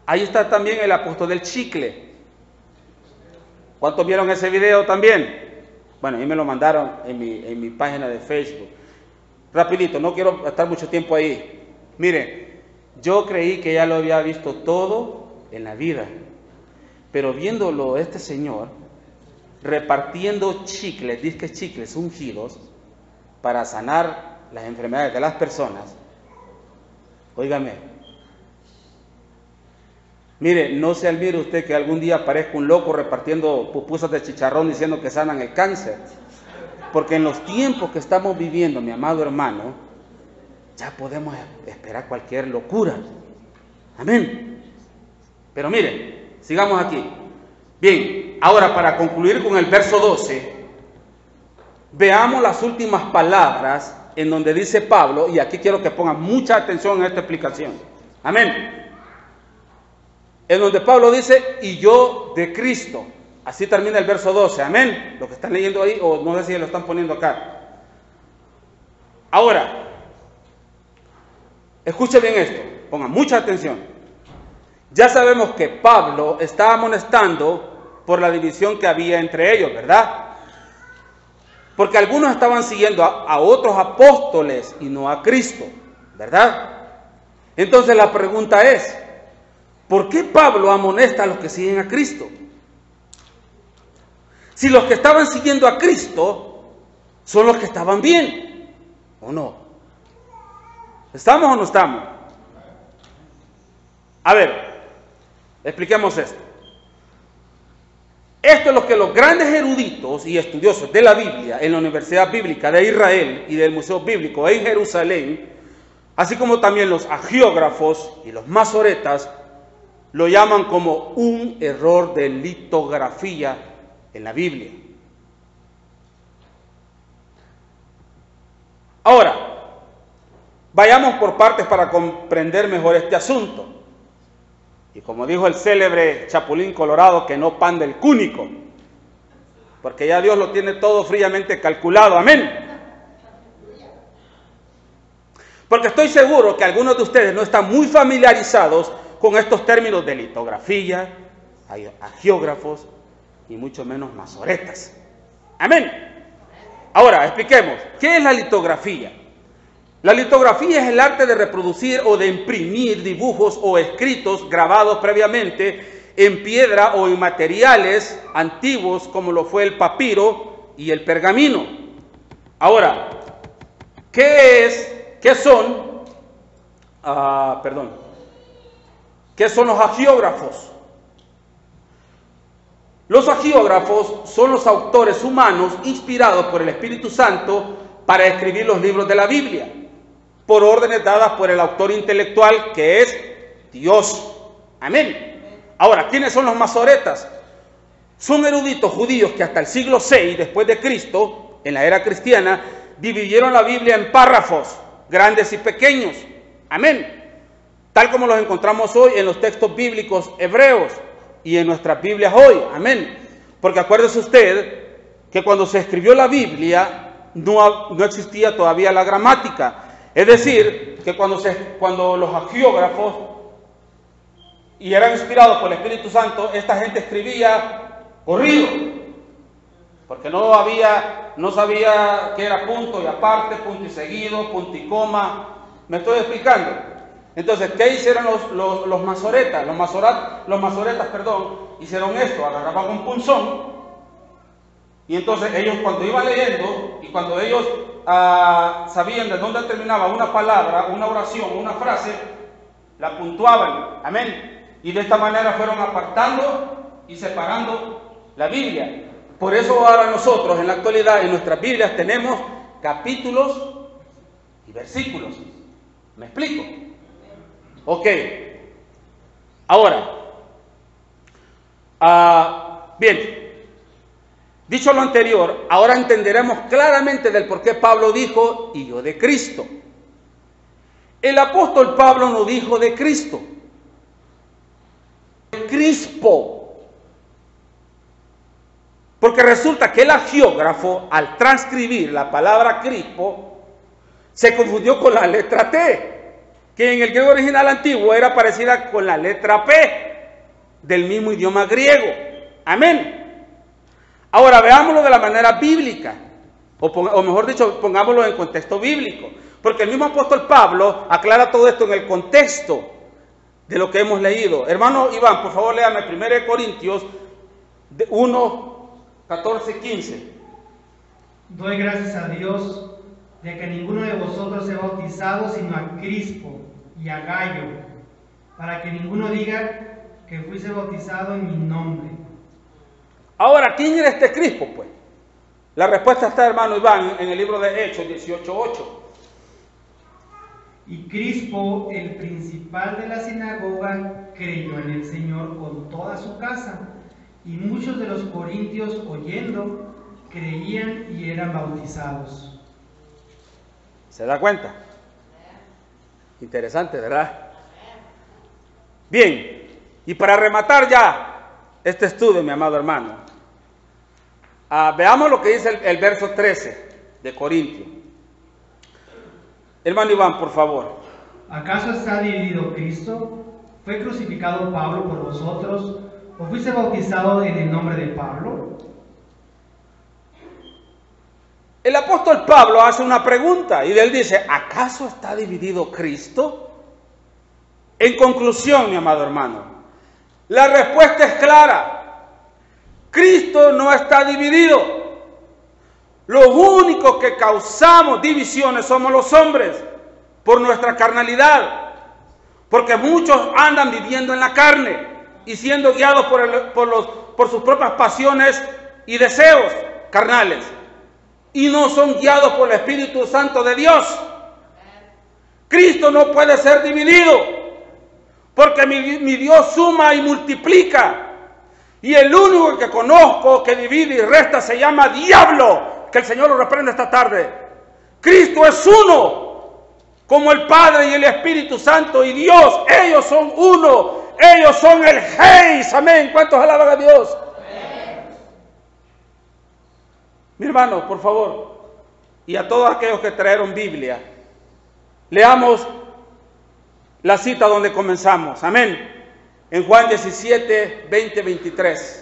ahí está también el apóstol del chicle. ¿Cuántos vieron ese video también? Bueno, ahí me lo mandaron en mi página de Facebook. Rapidito, no quiero estar mucho tiempo ahí. Mire, yo creí que ya lo había visto todo en la vida, pero viéndolo este señor repartiendo chicles, disques chicles ungidos para sanar las enfermedades de las personas, óigame, Mire, no se admire usted que algún día aparezca un loco repartiendo pupusas de chicharrón diciendo que sanan el cáncer. Porque en los tiempos que estamos viviendo, mi amado hermano, ya podemos esperar cualquier locura. Amén. Pero miren, sigamos aquí. Bien, ahora para concluir con el verso 12, veamos las últimas palabras en donde dice Pablo, y aquí quiero que pongan mucha atención en esta explicación. Amén. En donde Pablo dice, y yo de Cristo. Así termina el verso 12, amén. Lo que están leyendo ahí, o no sé si lo están poniendo acá. Ahora, escuche bien esto, pongan mucha atención. Ya sabemos que Pablo estaba amonestando por la división que había entre ellos, ¿verdad? Porque algunos estaban siguiendo a otros apóstoles y no a Cristo, ¿verdad? Entonces la pregunta es, ¿por qué Pablo amonesta a los que siguen a Cristo? Si los que estaban siguiendo a Cristo son los que estaban bien, ¿o no? ¿Estamos o no estamos? A ver, expliquemos esto. Esto es lo que los grandes eruditos y estudiosos de la Biblia en la Universidad Bíblica de Israel y del Museo Bíblico en Jerusalén, así como también los agiógrafos y los masoretas, lo llaman como un error de litografía en la Biblia. Ahora, vayamos por partes para comprender mejor este asunto. Y como dijo el célebre Chapulín Colorado, que no pan del cúnico, porque ya Dios lo tiene todo fríamente calculado, amén. Porque estoy seguro que algunos de ustedes no están muy familiarizados con estos términos de litografía, agiógrafos y mucho menos masoretas. Amén. Ahora, expliquemos, ¿qué es la litografía? La litografía es el arte de reproducir o de imprimir dibujos o escritos grabados previamente en piedra o en materiales antiguos como lo fue el papiro y el pergamino. Ahora, ¿qué son los agiógrafos? Los agiógrafos son los autores humanos inspirados por el Espíritu Santo para escribir los libros de la Biblia, por órdenes dadas por el autor intelectual que es Dios. Amén. Ahora, ¿quiénes son los masoretas? Son eruditos judíos que hasta el siglo VI después de Cristo, en la era cristiana, dividieron la Biblia en párrafos, grandes y pequeños. Amén. Tal como los encontramos hoy en los textos bíblicos hebreos y en nuestras Biblias hoy. Amén. Porque acuérdese usted que cuando se escribió la Biblia no existía todavía la gramática. Es decir, que cuando los agiógrafos y eran inspirados por el Espíritu Santo, esta gente escribía corrido, porque no sabía qué era punto y aparte, punto y seguido, punto y coma. ¿Me estoy explicando? Entonces, ¿qué hicieron los masoretas? Los masoretas, hicieron esto, agarraban un punzón, y entonces ellos cuando iban leyendo y cuando ellos sabían de dónde terminaba una palabra, una oración, una frase, la puntuaban. Amén. Y de esta manera fueron apartando y separando la Biblia. Por eso ahora nosotros en la actualidad en nuestras Biblias tenemos capítulos y versículos. ¿Me explico? Ok. Ahora, bien. Dicho lo anterior, ahora entenderemos claramente del por qué Pablo dijo, y yo de Cristo. El apóstol Pablo no dijo de Cristo, de Crispo. Porque resulta que el agiógrafo, al transcribir la palabra Crispo, se confundió con la letra T, que en el griego original antiguo era parecida con la letra P, del mismo idioma griego. Amén. Ahora veámoslo de la manera bíblica, o mejor dicho, pongámoslo en contexto bíblico, porque el mismo apóstol Pablo aclara todo esto en el contexto de lo que hemos leído. Hermano Iván, por favor léame 1 Corintios 1, 14, 15. Doy gracias a Dios de que ninguno de vosotros sea bautizado sino a Crispo y a Gallo, para que ninguno diga que fuese bautizado en mi nombre. Ahora, ¿quién era este Crispo, pues? La respuesta está, hermano Iván, en el libro de Hechos 18:8. Y Crispo, el principal de la sinagoga, creyó en el Señor con toda su casa, y muchos de los corintios, oyendo, creían y eran bautizados. ¿Se da cuenta? Interesante, ¿verdad? Bien, y para rematar ya este estudio, mi amado hermano, veamos lo que dice el verso 13 de Corintios. Hermano Iván, por favor. ¿Acaso está dividido Cristo? ¿Fue crucificado Pablo por vosotros? ¿O fuiste bautizado en el nombre de Pablo? El apóstol Pablo hace una pregunta y él dice, ¿acaso está dividido Cristo? En conclusión, mi amado hermano, la respuesta es clara. Cristo no está dividido. Los únicos que causamos divisiones somos los hombres por nuestra carnalidad, porque muchos andan viviendo en la carne y siendo guiados por sus propias pasiones y deseos carnales, y no son guiados por el Espíritu Santo de Dios. Cristo no puede ser dividido, porque mi Dios suma y multiplica, y el único que conozco que divide y resta se llama diablo. Que el Señor lo reprenda esta tarde. Cristo es uno, como el Padre y el Espíritu Santo y Dios. Ellos son uno. Ellos son el Heis. Amén. ¿Cuántos alaban a Dios? Amén. Mi hermano, por favor, y a todos aquellos que trajeron Biblia, leamos la cita donde comenzamos. Amén. En Juan 17, 20, 23.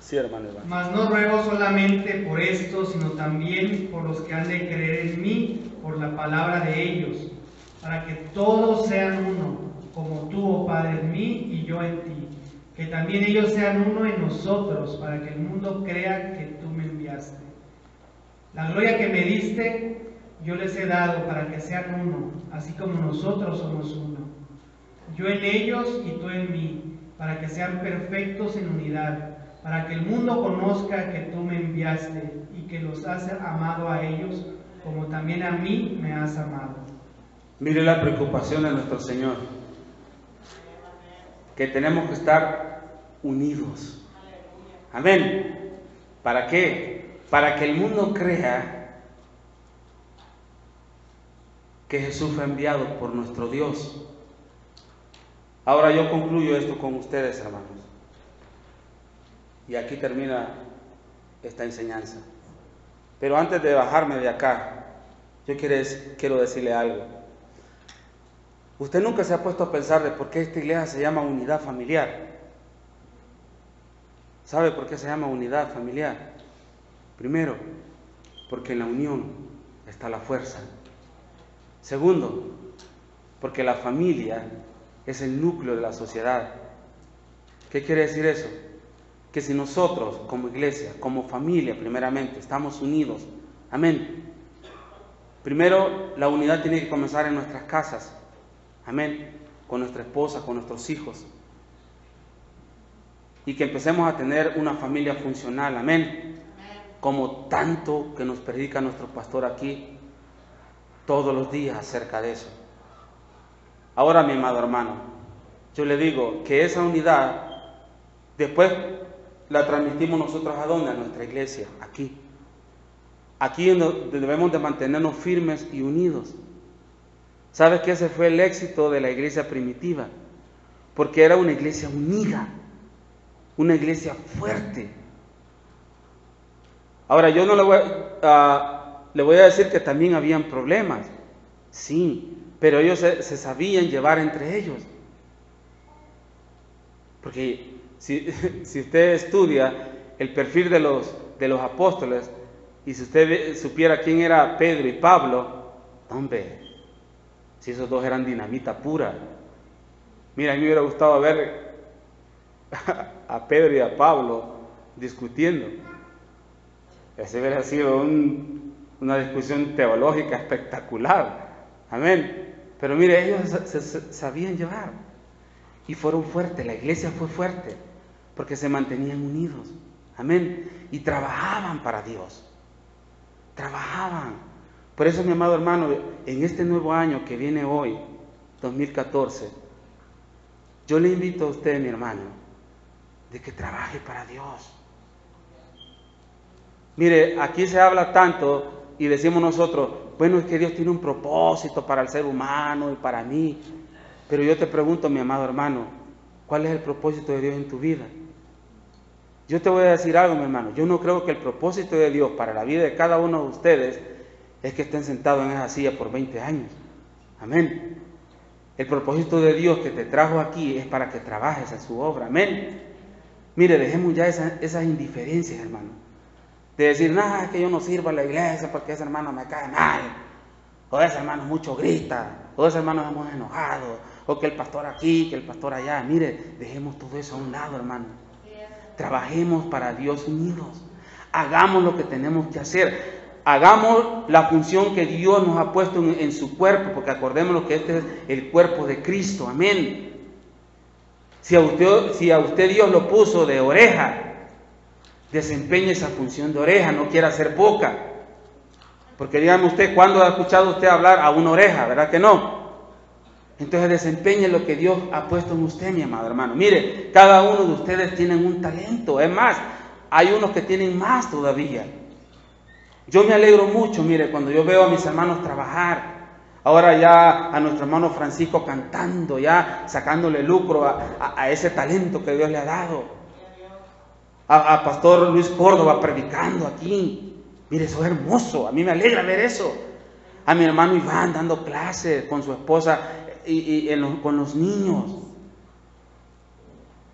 Sí, hermano Iván. Mas no ruego solamente por esto, sino también por los que han de creer en mí, por la palabra de ellos, para que todos sean uno, como tú, oh Padre, en mí y yo en ti, que también ellos sean uno en nosotros, para que el mundo crea que tú me enviaste. La gloria que me diste, yo les he dado para que sean uno, así como nosotros somos uno. Yo en ellos y tú en mí, para que sean perfectos en unidad, para que el mundo conozca que tú me enviaste y que los has amado a ellos, como también a mí me has amado. Mire la preocupación de nuestro Señor, que tenemos que estar unidos. Amén. ¿Para qué? Para que el mundo crea que Jesús fue enviado por nuestro Dios. Ahora yo concluyo esto con ustedes, hermanos. Y aquí termina esta enseñanza. Pero antes de bajarme de acá, yo quiero decirle algo. Usted nunca se ha puesto a pensar de por qué esta iglesia se llama unidad familiar. ¿Sabe por qué se llama unidad familiar? Primero, porque en la unión está la fuerza. Segundo, porque la familia es el núcleo de la sociedad. ¿Qué quiere decir eso? Que si nosotros como iglesia, como familia primeramente, estamos unidos, amén. Primero, la unidad tiene que comenzar en nuestras casas, amén, con nuestra esposa, con nuestros hijos. Y que empecemos a tener una familia funcional, amén. Como tanto que nos predica nuestro pastor aquí todos los días acerca de eso. Ahora, mi amado hermano, yo le digo que esa unidad después la transmitimos nosotros ¿a dónde? A nuestra iglesia, aquí. Aquí debemos de mantenernos firmes y unidos. ¿Sabes que ese fue el éxito de la iglesia primitiva? Porque era una iglesia unida, una iglesia fuerte. Ahora yo no le voy a decir que también habían problemas, sí, pero ellos se sabían llevar entre ellos. Porque si usted estudia el perfil de los apóstoles, y si usted supiera quién era Pedro y Pablo, hombre, si esos dos eran dinamita pura. Mira, a mí me hubiera gustado ver a Pedro y a Pablo discutiendo. Ese hubiera sido un una discusión teológica espectacular. Amén. Pero mire, ellos se sabían llevar y fueron fuertes. La iglesia fue fuerte porque se mantenían unidos. Amén. Y trabajaban para Dios. Trabajaban. Por eso, mi amado hermano, en este nuevo año que viene hoy, 2014, yo le invito a usted, mi hermano, de que trabaje para Dios. Mire, aquí se habla tanto y decimos nosotros, bueno, es que Dios tiene un propósito para el ser humano y para mí. Pero yo te pregunto, mi amado hermano, ¿cuál es el propósito de Dios en tu vida? Yo te voy a decir algo, mi hermano. Yo no creo que el propósito de Dios para la vida de cada uno de ustedes es que estén sentados en esa silla por 20 años. Amén. El propósito de Dios que te trajo aquí es para que trabajes en su obra. Amén. Mire, dejemos ya esas indiferencias, hermano. De decir, nada, es que yo no sirvo a la iglesia porque ese hermano me cae mal. O ese hermano mucho grita. O ese hermano es muy enojado. O que el pastor aquí, que el pastor allá. Mire, dejemos todo eso a un lado, hermano. Trabajemos para Dios unidos. Hagamos lo que tenemos que hacer. Hagamos la función que Dios nos ha puesto en su cuerpo, porque acordémonos que este es el cuerpo de Cristo. Amén. Si a usted Dios lo puso de oreja, desempeñe esa función de oreja, no quiera ser boca. Porque dígame usted, ¿cuándo ha escuchado usted hablar a una oreja? ¿Verdad que no? Entonces desempeñe lo que Dios ha puesto en usted, mi amado hermano. Mire, cada uno de ustedes tienen un talento. Es más, hay unos que tienen más todavía. Yo me alegro mucho, mire, cuando yo veo a mis hermanos trabajar. Ahora ya a nuestro hermano Francisco cantando, ya sacándole lucro a ese talento que Dios le ha dado. A Pastor Luis Córdoba predicando aquí. Mire, eso es hermoso, a mí me alegra ver eso. A mi hermano Iván dando clases con su esposa con los niños.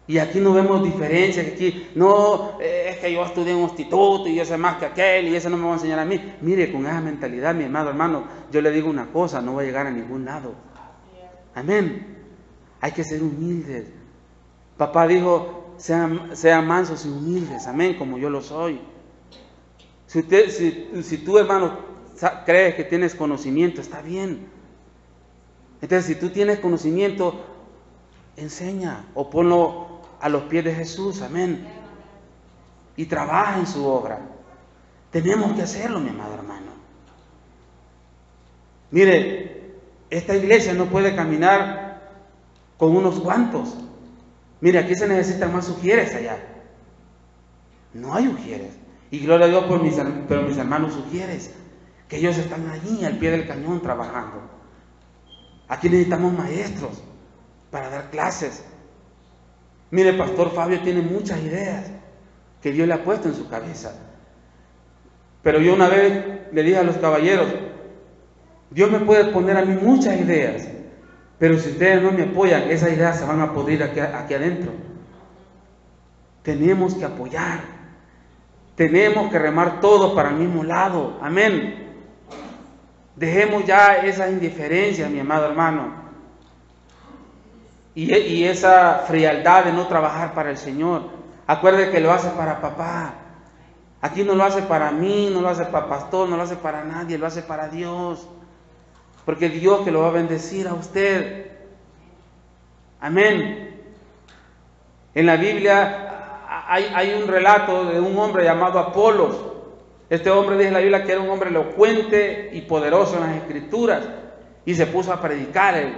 Y aquí no vemos diferencia, que aquí, no, es que yo estudié en un instituto y yo sé más que aquel y ese no me va a enseñar a mí. Mire, con esa mentalidad, mi hermano, yo le digo una cosa, no va a llegar a ningún lado. Amén. Hay que ser humildes. Papá dijo, sean mansos y humildes, amén, como yo lo soy. Si tú, hermano, crees que tienes conocimiento, está bien. Entonces, si tú tienes conocimiento, enseña o ponlo a los pies de Jesús, amén. Y trabaja en su obra. Tenemos que hacerlo, mi amado hermano. Mire, esta iglesia no puede caminar con unos cuantos. Mire, aquí se necesitan más ujieres allá. No hay ujieres. Y gloria a Dios por mis hermanos ujieres, que ellos están allí al pie del cañón trabajando. Aquí necesitamos maestros para dar clases. Mire, Pastor Fabio tiene muchas ideas que Dios le ha puesto en su cabeza. Pero yo una vez le dije a los caballeros, Dios me puede poner a mí muchas ideas, pero si ustedes no me apoyan, esas ideas se van a podrir aquí adentro. Tenemos que apoyar. Tenemos que remar todos para el mismo lado. Amén. Dejemos ya esa indiferencia, mi amado hermano. Y esa frialdad de no trabajar para el Señor. Acuerde que lo hace para papá. Aquí no lo hace para mí, no lo hace para pastor, no lo hace para nadie, lo hace para Dios. Porque Dios que lo va a bendecir a usted. Amén. En la Biblia hay un relato de un hombre llamado Apolos. Este hombre dice en la Biblia que era un hombre elocuente y poderoso en las Escrituras. Y se puso a predicar él.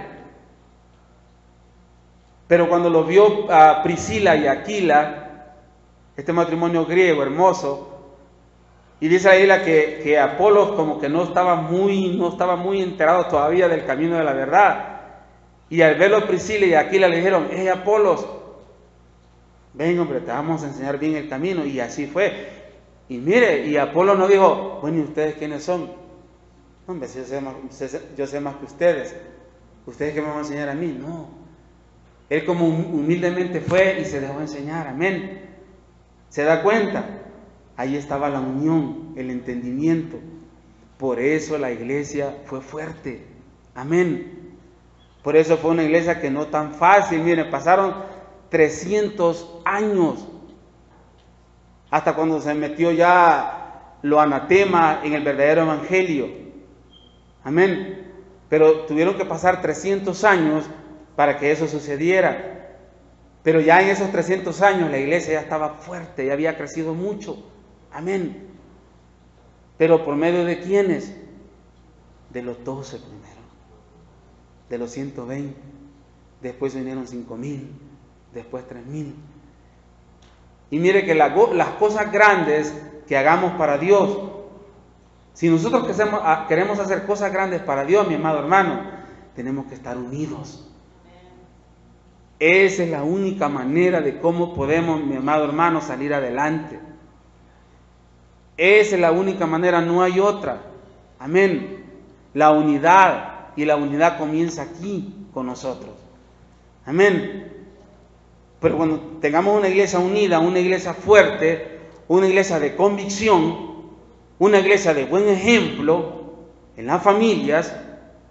Pero cuando lo vio a Priscila y Aquila, este matrimonio griego hermoso, y dice la Biblia que Apolos como que no estaba muy enterado todavía del camino de la verdad. Y al verlo Priscila y Aquila le dijeron, Apolos, ven hombre, te vamos a enseñar bien el camino. Y así fue. Y mire, y Apolos no dijo, bueno, ¿y ustedes quiénes son? Hombre, yo sé más que ustedes. ¿Ustedes qué me van a enseñar a mí? No. Él como humildemente fue y se dejó enseñar, amén. ¿Se da cuenta? Ahí estaba la unión, el entendimiento. Por eso la iglesia fue fuerte, amén. Por eso fue una iglesia que no tan fácil. Miren, pasaron 300 años hasta cuando se metió ya lo anatema en el verdadero evangelio. Amén. Pero tuvieron que pasar 300 años para que eso sucediera. Pero ya en esos 300 años la iglesia ya estaba fuerte, ya había crecido mucho. Amén. Pero ¿por medio de quiénes? De los 12 primero, de los 120, después vinieron 5,000, después 3,000. Y mire que las cosas grandes que hagamos para Dios, si nosotros queremos hacer cosas grandes para Dios, mi amado hermano, tenemos que estar unidos. Esa es la única manera de cómo podemos, mi amado hermano, salir adelante. Esa es la única manera, no hay otra. Amén. La unidad, y la unidad comienza aquí con nosotros. Amén. Pero cuando tengamos una iglesia unida, una iglesia fuerte, una iglesia de convicción, una iglesia de buen ejemplo en las familias,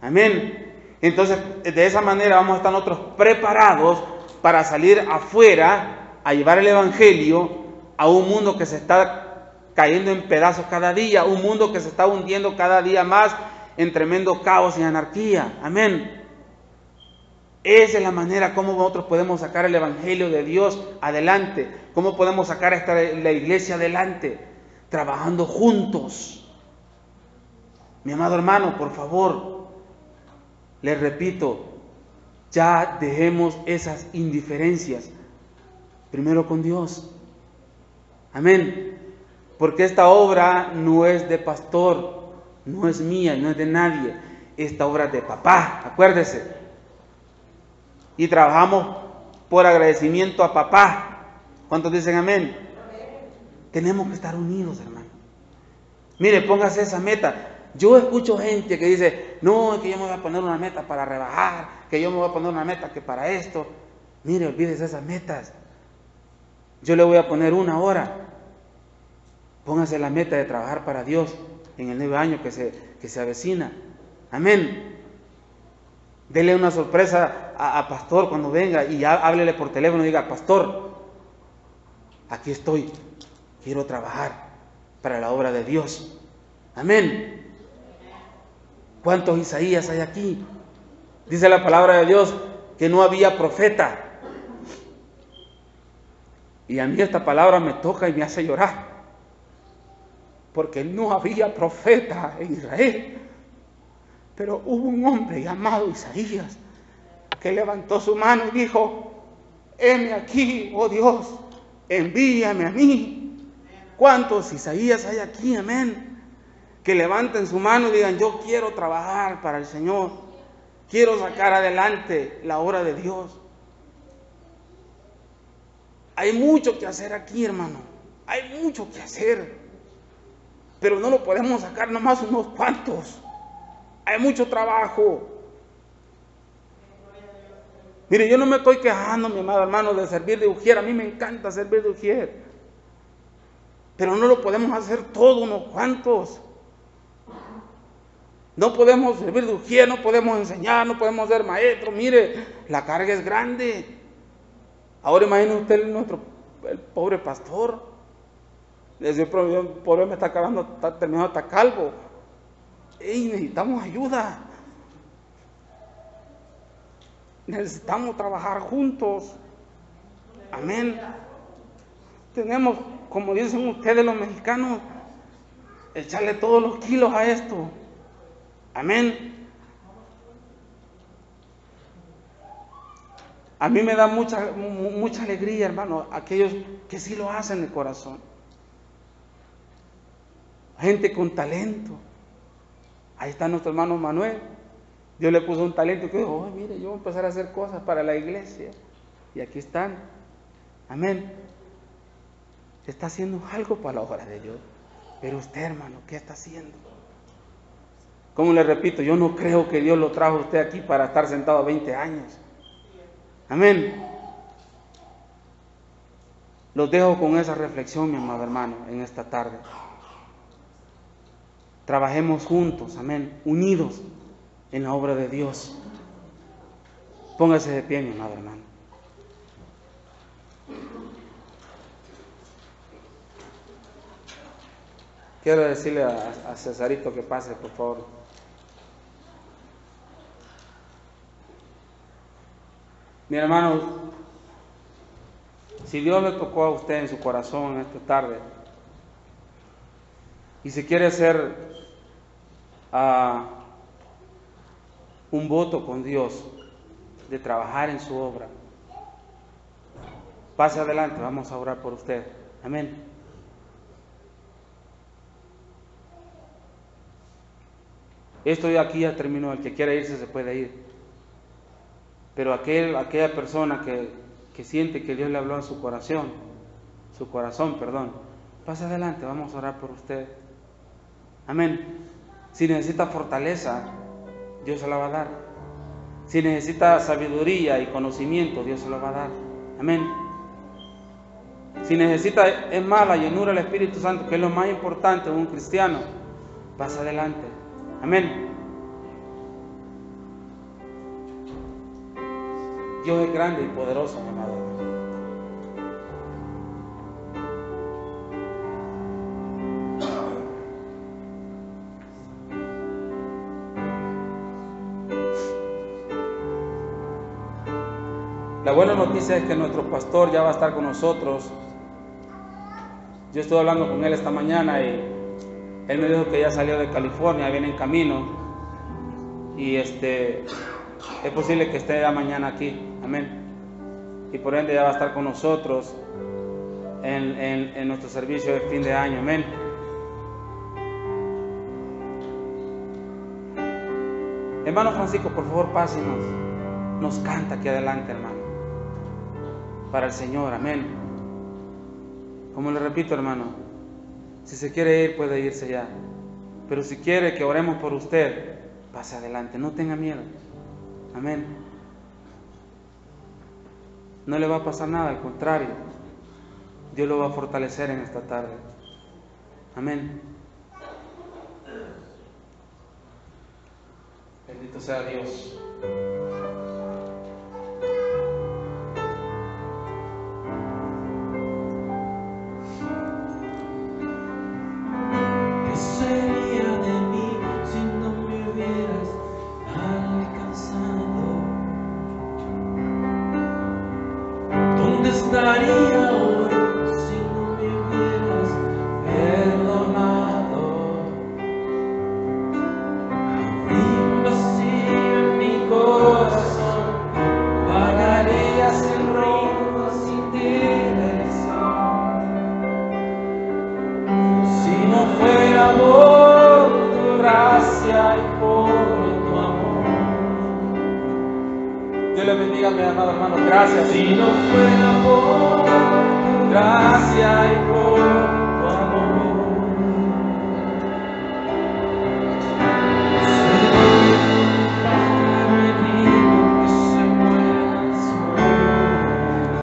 amén. Entonces, de esa manera vamos a estar nosotros preparados para salir afuera a llevar el evangelio a un mundo que se está cayendo en pedazos cada día, un mundo que se está hundiendo cada día más en tremendo caos y anarquía. Amén. Esa es la manera como nosotros podemos sacar el evangelio de Dios adelante. Cómo podemos sacar la iglesia adelante, trabajando juntos. Mi amado hermano, por favor, les repito, ya dejemos esas indiferencias. Primero con Dios. Amén. Porque esta obra no es de pastor, no es mía, no es de nadie. Esta obra es de papá, acuérdese. Y trabajamos por agradecimiento a papá. ¿Cuántos dicen amén? Tenemos que estar unidos, hermano. Mire, póngase esa meta. Yo escucho gente que dice, no, es que yo me voy a poner una meta para rebajar, que yo me voy a poner una meta que para esto. Mire, olvídese esas metas. Yo le voy a poner una hora. Póngase la meta de trabajar para Dios en el nuevo año que se avecina. Amén. Dele una sorpresa a pastor cuando venga y háblele por teléfono y diga, pastor, aquí estoy, quiero trabajar para la obra de Dios. Amén. ¿Cuántos Isaías hay aquí? Dice la palabra de Dios que no había profeta. Y a mí esta palabra me toca y me hace llorar. Porque no había profeta en Israel. Pero hubo un hombre llamado Isaías que levantó su mano y dijo, heme aquí, oh Dios, envíame a mí. ¿Cuántos Isaías hay aquí? Amén. Que levanten su mano y digan, yo quiero trabajar para el Señor. Quiero sacar adelante la obra de Dios. Hay mucho que hacer aquí, hermano. Hay mucho que hacer. Pero no lo podemos sacar nomás unos cuantos. Hay mucho trabajo. Mire, yo no me estoy quejando, mi amado hermano, de servir de ujier. A mí me encanta servir de ujier. Pero no lo podemos hacer todo, unos cuantos. No podemos servir de ujier, no podemos enseñar, no podemos ser maestros. Mire, la carga es grande. Ahora imagine usted el pobre pastor. El pobre me está acabando, está terminando, está calvo. ¡Ey, necesitamos ayuda! Necesitamos trabajar juntos. Amén. Tenemos, como dicen ustedes los mexicanos, echarle todos los kilos a esto. Amén. A mí me da mucha alegría, hermano, aquellos que sí lo hacen de corazón. Gente con talento. Ahí está nuestro hermano Manuel. Dios le puso un talento que dijo, mire, yo voy a empezar a hacer cosas para la iglesia. Y aquí están. Amén. Está haciendo algo para la obra de Dios. Pero usted, hermano, ¿qué está haciendo? Como le repito, yo no creo que Dios lo trajo a usted aquí para estar sentado 20 años. Amén. Los dejo con esa reflexión, mi amado hermano, en esta tarde. Trabajemos juntos, amén, unidos en la obra de Dios. Póngase de pie, mi amado hermano. Quiero decirle a Cesarito que pase, por favor. Mi hermano, si Dios le tocó a usted en su corazón esta tarde y si quiere hacer un voto con Dios de trabajar en su obra, pase adelante, vamos a orar por usted. Amén. Esto de aquí ya terminó, el que quiera irse se puede ir. Pero aquella persona que siente que Dios le habló a su corazón, pase adelante, vamos a orar por usted. Amén. Si necesita fortaleza, Dios se la va a dar. Si necesita sabiduría y conocimiento, Dios se lo va a dar. Amén. Si necesita, es más, la llenura del Espíritu Santo, que es lo más importante en un cristiano, pase adelante. Amén. Dios es grande y poderoso, mi amado. La buena noticia es que nuestro pastor ya va a estar con nosotros. Yo estuve hablando con él esta mañana y él me dijo que ya salió de California, viene en camino y es posible que esté ya mañana aquí, amén, y por ende ya va a estar con nosotros en nuestro servicio de fin de año, amén. Hermano Francisco, por favor, pásenos, nos canta aquí adelante, hermano, para el Señor, amén. Como le repito, hermano, si se quiere ir, puede irse ya. Pero si quiere que oremos por usted, pase adelante, no tenga miedo. Amén. No le va a pasar nada, al contrario. Dios lo va a fortalecer en esta tarde. Amén. Bendito sea Dios. Estaría hoy si no me hubieras perdonado. Abrí un vacío en mi corazón, vagaría sin rumbo, sin dirección. Si no fuera por tu gracia y por tu amor. Dios le bendiga, mi amado hermano. Gracias. Si no fuera por